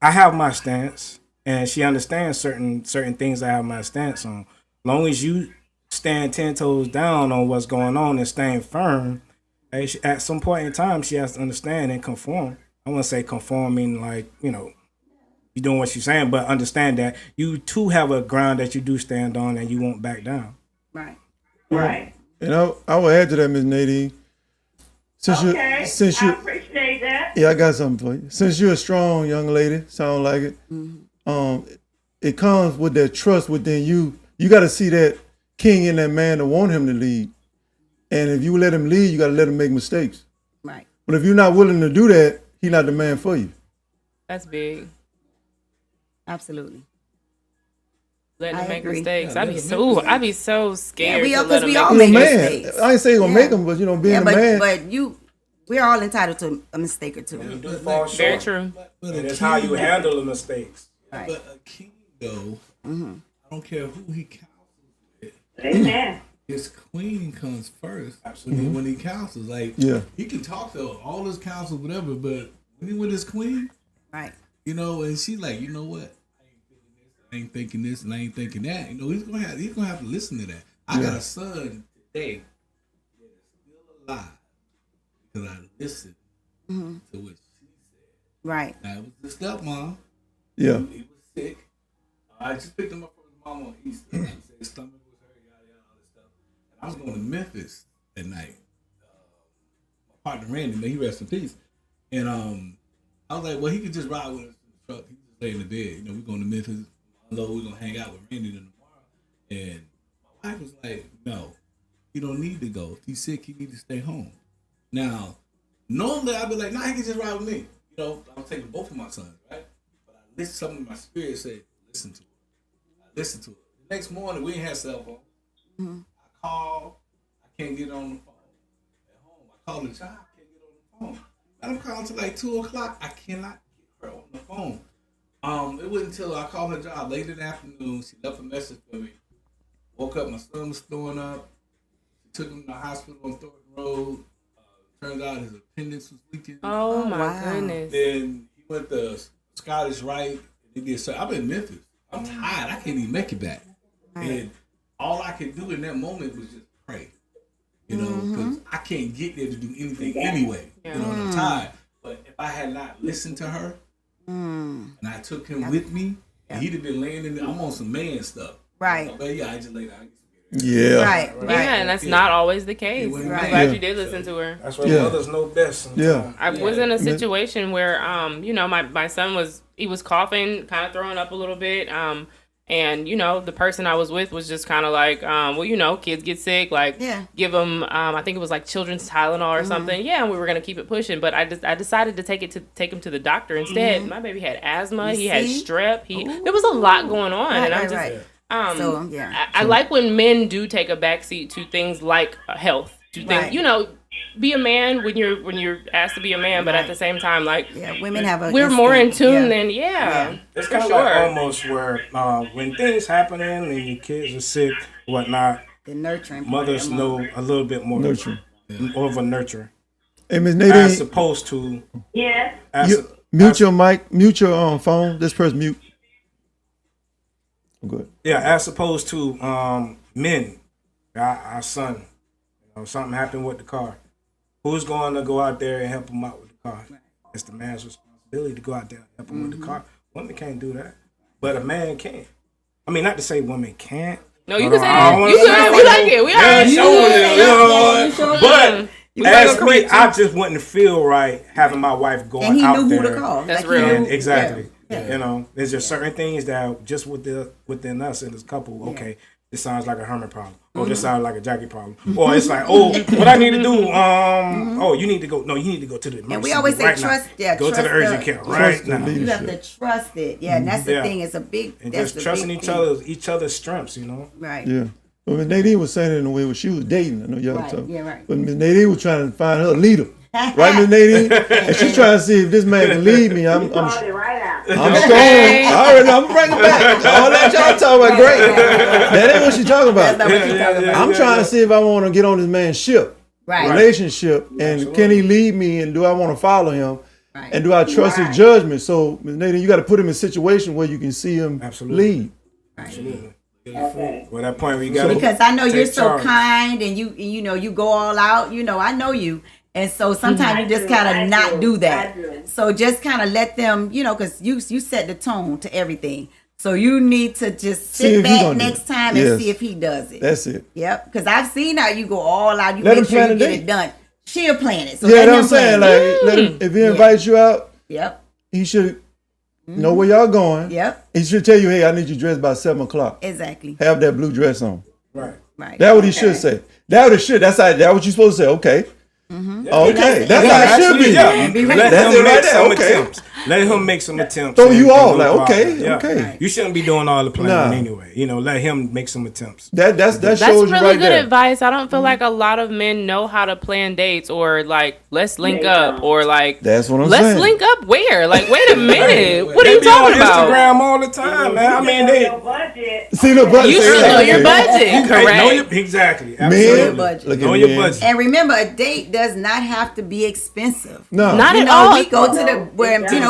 I have my stance, and she understands certain things I have my stance on. Long as you stand 10 toes down on what's going on and staying firm, at some point in time, she has to understand and conform. I wouldn't say conform meaning like, you're doing what she's saying, but understand that you too have a ground that you do stand on and you won't back down. Right. Right. And I will add to that, Ms. Nadine. I appreciate that. Yeah, I got something for you. Since you're a strong young lady, sound like it. It comes with that trust within you. You got to see that king in that man to want him to lead. And if you let him lead, you got to let him make mistakes. Right. But if you're not willing to do that, he's not the man for you. That's big. Absolutely. Letting him make agree. mistakes. I'd be so scared. Yeah, because we all You're a make man. mistakes. I ain't saying you're gonna make them, but being a man. But we're all entitled to a mistake or two. Very true. And it's how you handle the mistakes. But a king, though, I don't care who he counsels with. Amen. his queen comes first. Absolutely. When he counsels, like he can talk to all his counsels, whatever, but when he with his queen, right? You know, and she's like, you know what? I ain't thinking this and I ain't thinking that. You know, he's gonna have to listen to that. I got a son today that is still alive because I listened to what she said. Right. Now it was the stepmom. Yeah. He was sick. I just picked him up from his mom on Easter. He said his stomach was hurt, yada yada, all this stuff. And I was going to Memphis that night. My partner Randy, man, he rest in peace. And I was like, well, he could just ride with us in the truck. He just lay in the bed. You know, we're going to Memphis. We're gonna hang out with Randy tomorrow. And my wife was like, no, he don't need to go. If he's sick, he need to stay home. Now, normally I'd be like, nah, he can just ride with me. You know, I'm taking both of my sons, right? But I listened, something in my spirit said, listen to it. I listened to it. The next morning, we ain't had cell phone. I called, I can't get on the phone. At home, I called the child, I can't get on the phone. And I'm calling till like 2 o'clock. I cannot get her on the phone. It wasn't until I called her job late in the afternoon. She left a message for me. Woke up, my son was throwing up. She took him to the hospital on Thornton Road. Turns out his appendix was leaking. Oh my goodness. Then he went to Scottish Rite. And he did so. I'm in Memphis. I'm tired. I can't even make it back. And all I could do in that moment was just pray. You know, because I can't get there to do anything anyway. You know, I'm tired. But if I had not listened to her, and I took him with me, and he'd have been laying in there. I'm on some man stuff. Right. But yeah, I just laid down. Yeah. Right. Yeah, and that's not always the case. I'm glad you did listen to her. That's why mothers know best sometimes. I was in a situation where, you know, my son was coughing, kind of throwing up a little bit. And, you know, the person I was with was just kind of like, well, you know, kids get sick, like, give them, I think it was like children's Tylenol or something. Yeah, and we were going to keep it pushing. But I decided to take him to the doctor instead. My baby had asthma. He had strep. There was a lot going on. And I'm just, I like when men do take a backseat to things like health. To things, you know, be a man when you're asked to be a man, but at the same time, like women have we're more in tune than It's kind of like almost where when things happening and your kids are sick, whatnot, the nurturing mothers know a little bit more nurturing, more of a nurturer. Hey, Ms. Nadine, as opposed to mute your mic, mute your phone. This person mute. Good. Yeah, as opposed to men, our son, you know, something happened with the car. Who's going to go out there and help him out with the car? It's the man's responsibility to go out there and help him with the car. Women can't do that, but a man can. I mean, not to say women can't. No, you can say that. You can. We like it. We are. But as me, I just wouldn't feel right having my wife going out there. And he knew who to call. That's real. And exactly. Yeah. You know, there's just certain things that just within us and this couple. Okay, this sounds like a Herman problem. Oh, this sounds like a Jackie problem. Or it's like, oh, what I need to do? Oh, you need to go. No, you need to go to the emergency. And we always say trust. Now. Go to the urgent care right now. You have to trust it. Yeah, and that's the thing. It's a big. And just trusting each other's strengths. You know. Right. Yeah. Well, Ms. Nadine was saying it in a way where she was dating. I know y'all talking. Yeah, right. But Ms. Nadine was trying to find her leader. Right, Ms. Nadine? And she's trying to see if this man can lead me. I'm strong. I'm bringing back. All that y'all talking about, great. That ain't what she's talking about. That's not what she's talking about. I'm trying to see if I want to get on this man's ship. Right. Relationship. And can he lead me, and do I want to follow him? Right. And do I trust his judgment? So, Ms. Nadine, you got to put him in a situation where you can see him lead. Right. Absolutely. Well, that point where you got because I know you're so kind and you know you go all out. You know I know you, and so sometimes you just kind of not do that. So just kind of let them, you know, because you set the tone to everything. So you need to just sit back next time and see if he does it. That's it. Yep. Because I've seen how you go all out. You make sure you get it done. She'll plan it. So yeah, that's what I'm saying. Like, let him, if he invites you out, he should know where y'all going. Yep. He should tell you, hey, I need you dressed by 7:00. Exactly. Have that blue dress on. Right. That's what he should say. That's what it should. That's what you're supposed to say. Okay. Okay. That's how it should be. Yeah. Let him make some attempts. Let him make some attempts. Throw you and off, go like, far. okay, Yeah. okay. You shouldn't be doing all the planning Nah. anyway. You know, let him make some attempts. That That's shows you really right good there. advice. I don't feel like a lot of men know how to plan dates or like let's link They up don't. or like That's what I'm let's saying. link up where? Like wait a minute. What are They you be on talking about? Instagram all the time, man. I mean, they your budget. See the budget. You should know your budget, Hey, know correct? exactly. Man, Absolutely. budget. look at Know your man. budget. And remember, a date does not have to be expensive. No. Not You at know, all. we go to the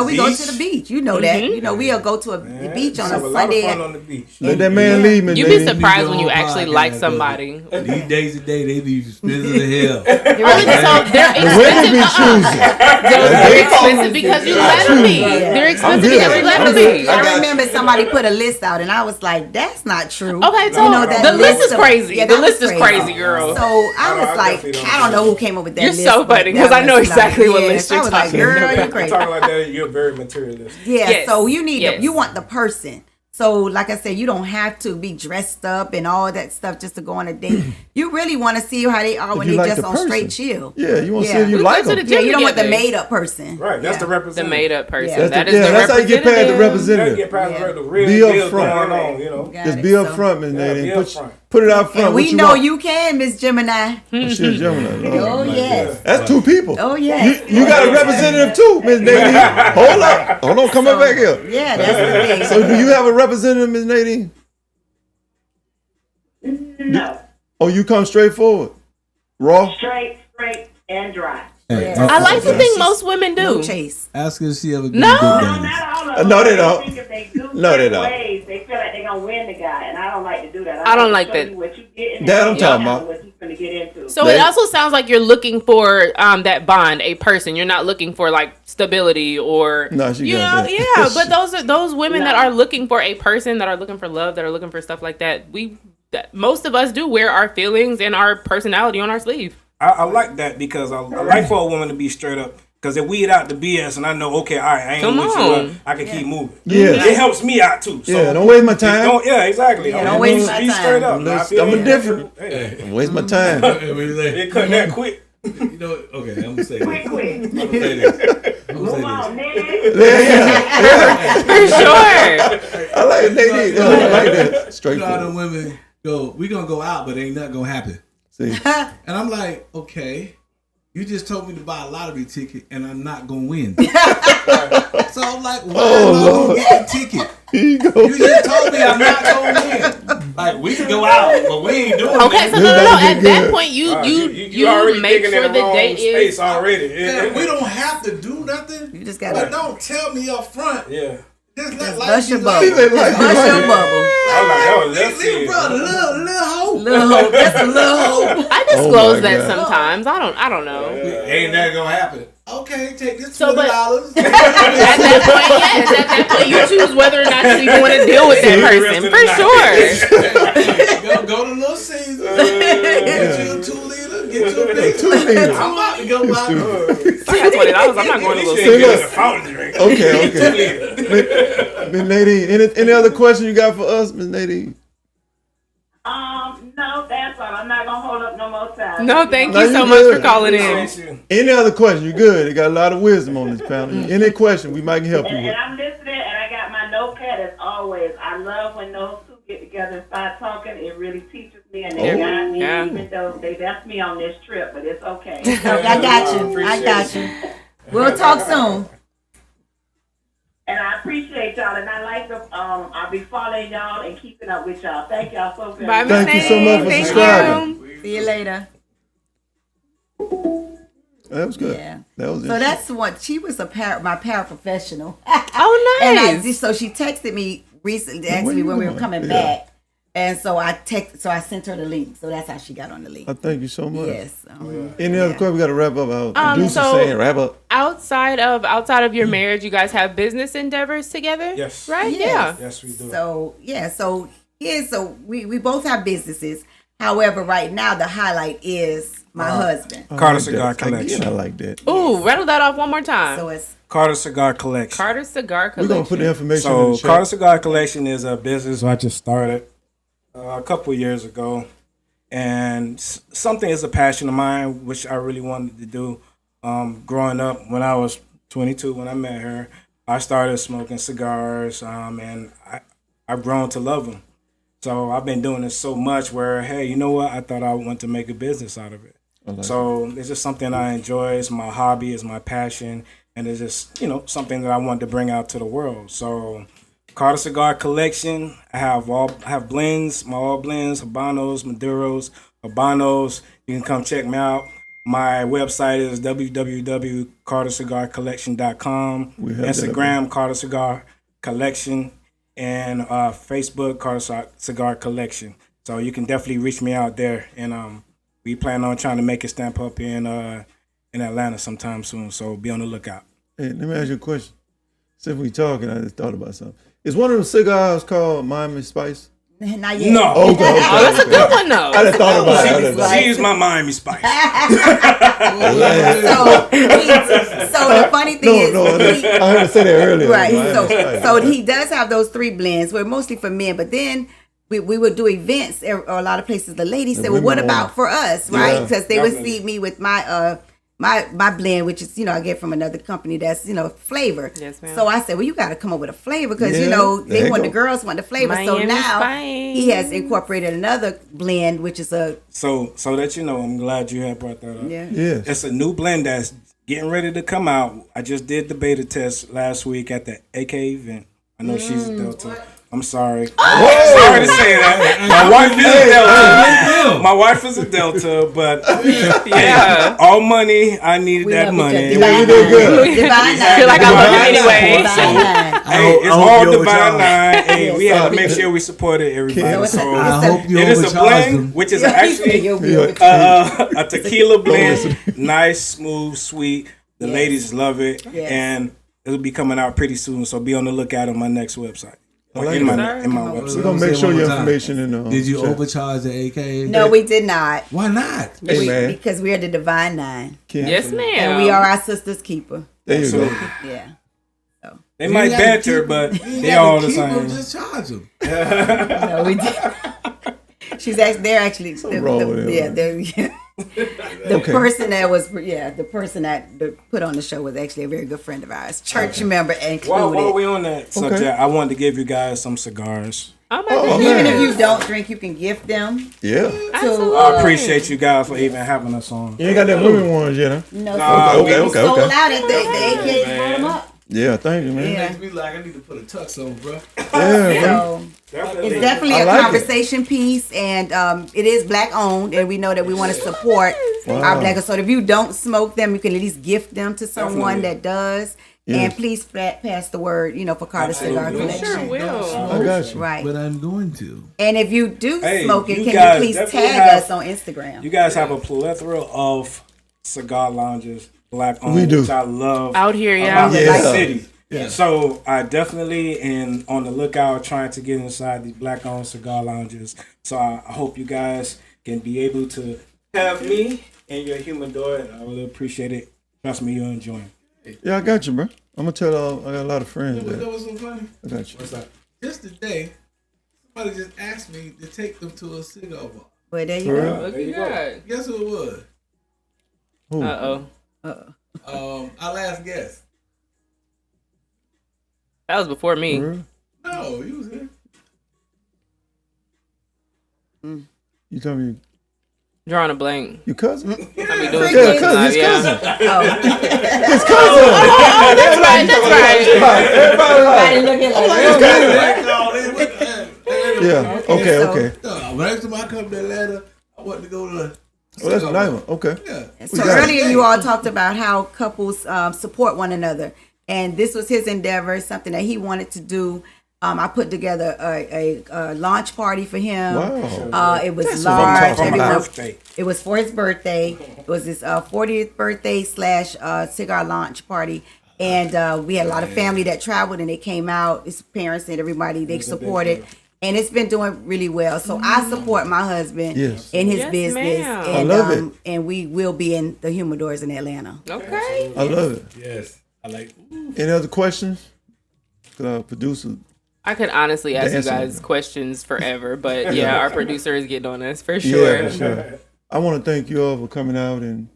we go to the beach. You know that. Mm-hmm. You know, we'll go to a beach on Have a a lot of Sunday. fun on the beach. Let that man leave me. You'd be Nadine. surprised when you Your own actually podcast, like baby. somebody. These days and days, they be expensive as hell. Really, so they're The women be expensive. choosing. They're expensive because you let them be. They're expensive good. because you let them be. I remember somebody put a list out, and I was like, "That's not true." Okay, so that the list is of- crazy. yeah, The that list was is crazy, girl. So I I was like, definitely don't I don't know who came up with that You're list. so but funny, 'cause that I know was exactly what yes, list I you're was like, talking girl, about. you're You crazy. talking like that, you're very materialistic. Yeah, Yes. so you need Yes. you want the person. So like I said, you don't have to be dressed up and all that stuff just to go on a date. You really want to see how they are when you they like just the on person. straight chill. Yeah, you want to see Yeah. if you We like go to them. the Yeah, you don't want the together. made up person. Right, that's the The representative. made up person. Yeah. That is the That's how you get past the Gotta representative. get past Yeah. the real Be deal up front. going on, you know. Got Just it. be up So- front, Miss Yeah, Nadine. be Put, up front. put it out front. And What we you know want? you can, Miss Gemini. Oh, shit, Gemini. Lord, Oh like yes. that. That's two people. Oh yes. You got a representative too, Miss Nadine. Hold on, come back here. Yeah, that's the thing. So do you have a representative, Miss Nadine? No. Oh, you come straight forward. Raw? Straight, and dry. Hey, I like to think most women do. No chase. Ask her if she ever been No. to good No, days. not all of them. No, they don't. Think if they do No, they certain don't. ways, they feel like they're going to win the guy, and I don't like to do that. I don't like like to show that. you what you get and That then I'm you talking know about. what you're going to get into. So it also sounds like you're looking for that bond, a person. You're not looking for like stability or No, she you got know, that. yeah. But those are those women that No. are looking for a person, that are looking for love, that are looking for stuff like that. That most of us do wear our feelings and our personality on our sleeve. I like that because I like for a woman to be straight up. Because it weed out the BS, and I know, okay, all right, I ain't Come with you. on. I can keep moving. Yeah. It helps me out too. So Yeah, don't waste my time. Exactly. Yeah, don't waste my Be time. straight up. Now, if it I'm ain't- different. Hey, Don't waste my time. it cut that quick. You know, okay, I'm gonna say this. quick. I'm gonna say this. I'm Move gonna say on, man. For sure. I like Nadine. I like that. this. Straight You know how the forward. women go, we gonna go out, but ain't nothing gonna happen. See, And I'm like, okay, you just told me to buy a lottery ticket and I'm not gonna win. So I'm like, why am I gonna get the ticket? here you go. You just told me I'm not gonna win. Like, we can go out, but we ain't doing Okay, it. so no. This At doesn't get that good. point, you already make digging sure in the wrong date space is. already. Man, we don't have to do nothing. You just But gotta don't tell me up front. Yeah. Just let life bust be your life. bubble. They like Just bust you your right. bubble. I was like, that was left Little field. brother, little hope. Little hope. Just a little hope. I Oh disclose my that God. sometimes. I don't know. Ain't that gonna happen? Okay, take this So, but- $20. At that point, yes. At that point, you choose whether or not you even want to deal with that the rest person. of the For night. sure. Go to Little Caesar. Get you a 2-liter. Get you a big 2-liter. I'm about to go out. I got $20. I'm not going to This Little shit Caesars. get a fountain drink. Okay. Miss Nadine, any other question you got for us, Miss Nadine? No, that's all. I'm not going to hold up no more time. No, thank No, you you so good. much for calling in. Appreciate you. Any other question? You good? They got a lot of wisdom on this panel. Any question we might can help you And with? I'm listening, and I got my notepad as always. I love when those two get together and start talking. It really teaches me, and they Oh, guide me, yeah. even though they left me on this trip, but it's okay. I got you. I got you. We'll talk soon. And I appreciate y'all, and I like the, I'll be following y'all and keeping up with y'all. Thank y'all so very Bye, much. Miss Thank you so much for Nadine. subscribing. Thank you. See you later. That was good. Yeah. That was So interesting. that's what she was my paraprofessional. Oh, And nice. so she texted me recently, asked Where me you when we were going? coming Yeah. back, and so I sent her the link. So that's how she got on the link. I thank you so much. Yes. Any other question? We got to wrap up. Our producer so- saying wrap up. Outside of your marriage, you guys have business endeavors together? Yes. Right? Yes. Yes, we do. So so we both have businesses. However, right now the highlight is my husband. I Carter like Cigar that. Again, Collection. I like that. Yeah. Ooh, rattle that off one more time. So it's Carter Cigar Collection. Carter Cigar We're Collection. going to put the information in So the chat. Carter Cigar Collection is a business I just started a couple years ago, and something is a passion of mine, which I really wanted to do. Growing up, when I was 22, when I met her, I started smoking cigars, and I've grown to love them. So I've been doing this so much where, hey, you know what? I thought I want to make a business out of it. So it's just something I enjoy. It's my hobby. It's my passion. And it's just, something that I want to bring out to the world. So Carter Cigar Collection, I have blends, my all blends, Habanos, Maduros, Habanos. You can come check me out. My website is www.cartercigarcollection.com. Instagram, Carter Cigar Collection, and Facebook, Carter Cigar Collection. So you can definitely reach me out there, and we plan on trying to make a stamp up in Atlanta sometime soon. So be on the lookout. Hey, let me ask you a question. Since we talking, I just thought about something. Is one of them cigars called Miami Spice? Not yet. No. Okay. That's a good one, though. I just thought about it. She's my Miami Spice. So the funny thing is, I heard her say that earlier. right? Miami Spice. So he does have those 3 blends. We're mostly for men, but then we would do events or a lot of places. The ladies said, "Well, what about for us?" Right? Because they would see me with my my blend, which is I get from another company that's flavor. Yes, ma'am. So I said, well, you got to come up with a flavor because the girls want the flavor. So Miami now Spice. he has incorporated another blend, which is a So that I'm glad you have brought that up. Yes. It's a new blend that's getting ready to come out. I just did the beta test last week at the AK event. I know she's a Delta. I'm sorry. Sorry to say that. My wife is a Delta, but Yeah. all money, I needed that money. Divine did good. Divine I feel like I love you anyway. Divine Nine. Hey, it's I hope all you Divine overcharged. 9. Hey, we had to make sure we supported everybody. So I hope you it is a overcharged blend, them. which is actually a tequila blend. Nice, smooth, sweet. The ladies love it, and it'll be coming out pretty soon. So be on the lookout on my next website. like in my that. website. We're gonna make sure your information in the. Did you chat. overcharge the AK? No, we did not. Why not? Hey, man. Because we are the Divine Nine. Kim. Yes, ma'am. And we are our sister's keeper. There you go. Yeah. They might gotta banter, keep but them. You they gotta all the keep them, same. Just charge them. No, we did. They're actually wrong with him, the person that was the person that put on the show was actually a very good friend of ours, church member included. While we on that subject, I wanted to give you guys some cigars. Oh my goodness. Even if you don't drink, you can gift them. Yeah. I appreciate you guys for even having us on. You ain't got that women ones yet, huh? No, Okay. sold out at the AK brought them up. Yeah, thank you, man. Yeah. Makes me like I need to put a tux on, bro. Yeah, So it's definitely a like conversation piece, and it is black owned, and we know that we want to support our black. So if you don't smoke them, you can at least gift them to someone that does. Yeah. And please pass the word, for Carter Cigar Collection. Sure will. I got you. Right. But I'm going to. And if you do smoke it, you can guys you please definitely tag have- us on Instagram? You guys have a plethora of cigar lounges, black owned, We do. which I love. Out here, about yeah. the Yeah. city. Yeah. So I definitely am on the lookout trying to get inside these black owned cigar lounges. So I hope you guys can be able to have me in your humidor, and I really appreciate it. Trust me, you'll enjoy it. Yeah, I got you, bro. I'm gonna tell I got a lot of friends You know that. what's so funny? I got you. What's that? Just today, somebody just asked me to take them to a cigar bar. Well, there you For go. real? Look There you at go. that. Guess who it was? Who? Uh-oh. Our last guest. That was before For me. real? No, you was here. You tell me Drawing a blank. your cousin? I be doing Yeah, drugs cousin, now, his yeah. cousin. Oh, His cousin. That's right. Everybody like, looking like yeah. Okay. so- Okay. No, when next time I come to Atlanta, I want to go to the Oh, that's a nice one. Okay. Yeah. So earlier you all talked about how couples support one another, and this was his endeavor, something that he wanted to do. I put together a launch party for him. Wow. It was what I'm large. talking For my Everyone- birthday. It was for his birthday. It was his 40th birthday / cigar launch party. And we had a lot of family that traveled and they came out. His parents and everybody, they supported. And it's been doing really well. So I support my husband Yes. in his Yes, business. ma'am. And, I love it. And we will be in the humidors in Atlanta. Okay. I love it. Yes. I like. Any other questions? Producer. I could honestly ask you Dancing. guys questions forever, but yeah, our producer is getting on us for sure. Yeah, for sure. I want to thank you all for coming out, and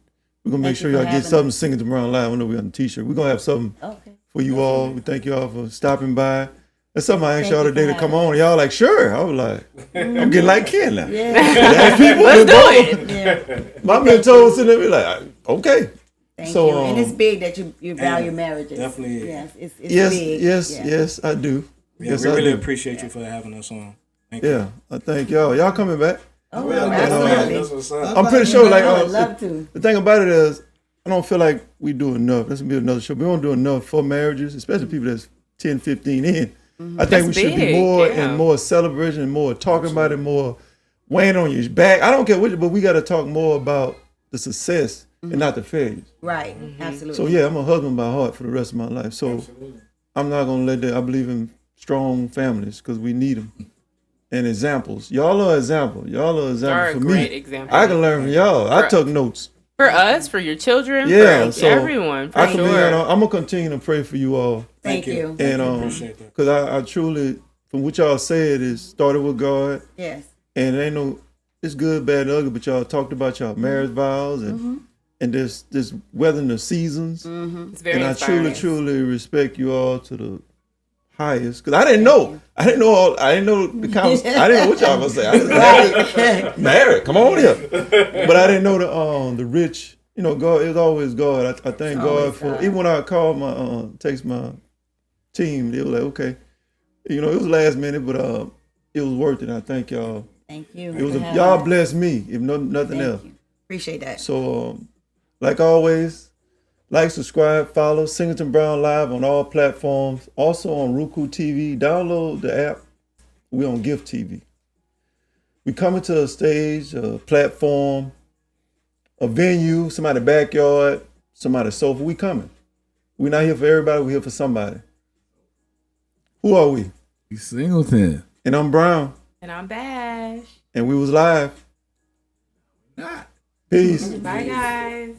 we're gonna make Thank sure you for y'all get having something us. singing to Brown Live. I know we're on the T-shirt. We're gonna have something Okay. for you all. We thank you all for stopping by. That's something I asked Thank y'all you today for to come having on. Y'all like, sure. I was like, I'm getting like Ken now. Yeah. Black people, Let's do both. it. My mentor sitting there be like, okay. Thank So, you. And it's big that you value yeah, marriages. definitely. Yes, it's Yes, big. yes, Yeah. yes, I do. Yeah, Yes, we I really do. appreciate you for having us on. Thank you. Yeah, I thank y'all. Y'all coming back? Oh, That's absolutely. what's up. I'm pretty sure, like, I would love to. the thing about it is, I don't feel like we do enough. That's gonna be another show. We don't do enough for marriages, especially people that's 10, 15 in. I think That's we should be big, more yeah. and more celebration and more talking about it, more weighing on your back. I don't care which, but we got to talk more about the success and not the failures. Right. Absolutely. So yeah, I'm a husband by heart for the rest of my life. So I'm not gonna let that. I believe in strong families because we need them and examples. Y'all are example. Y'all are example You're a for great me. example. I can learn from y'all. I took notes. For us, for your children, Yeah, for so everyone, for I can sure. be. I'm gonna continue to pray for you all. Thank you. And Appreciate that. because I truly, from what y'all said, is started with God, Yes. and it ain't no, it's good, bad, and ugly. But y'all talked about y'all marriage vows and this weathering the seasons. It's very And I inspiring. truly respect you all to the highest. Because I didn't know. I didn't know the I didn't know what y'all gonna say. I was married. Come on here. But I didn't know the rich. You know, God. It was always God. I thank God for. Even when I called my text my team, they were like, okay. You know, it was last minute, but it was worth it. I thank y'all. Thank you. It was for having y'all us. blessed me, if nothing else. Thank you. Appreciate that. So, like always, like, subscribe, follow Singleton Brown Live on all platforms. Also on Roku TV. Download the app. We on Gift TV. We coming to a stage, a platform, a venue, somebody's backyard, somebody's sofa. We coming. We're not here for everybody. We're here for somebody. Who are we? You Singleton. And I'm Brown. And I'm Bash. And we was live. Not. Peace. Bye, guys.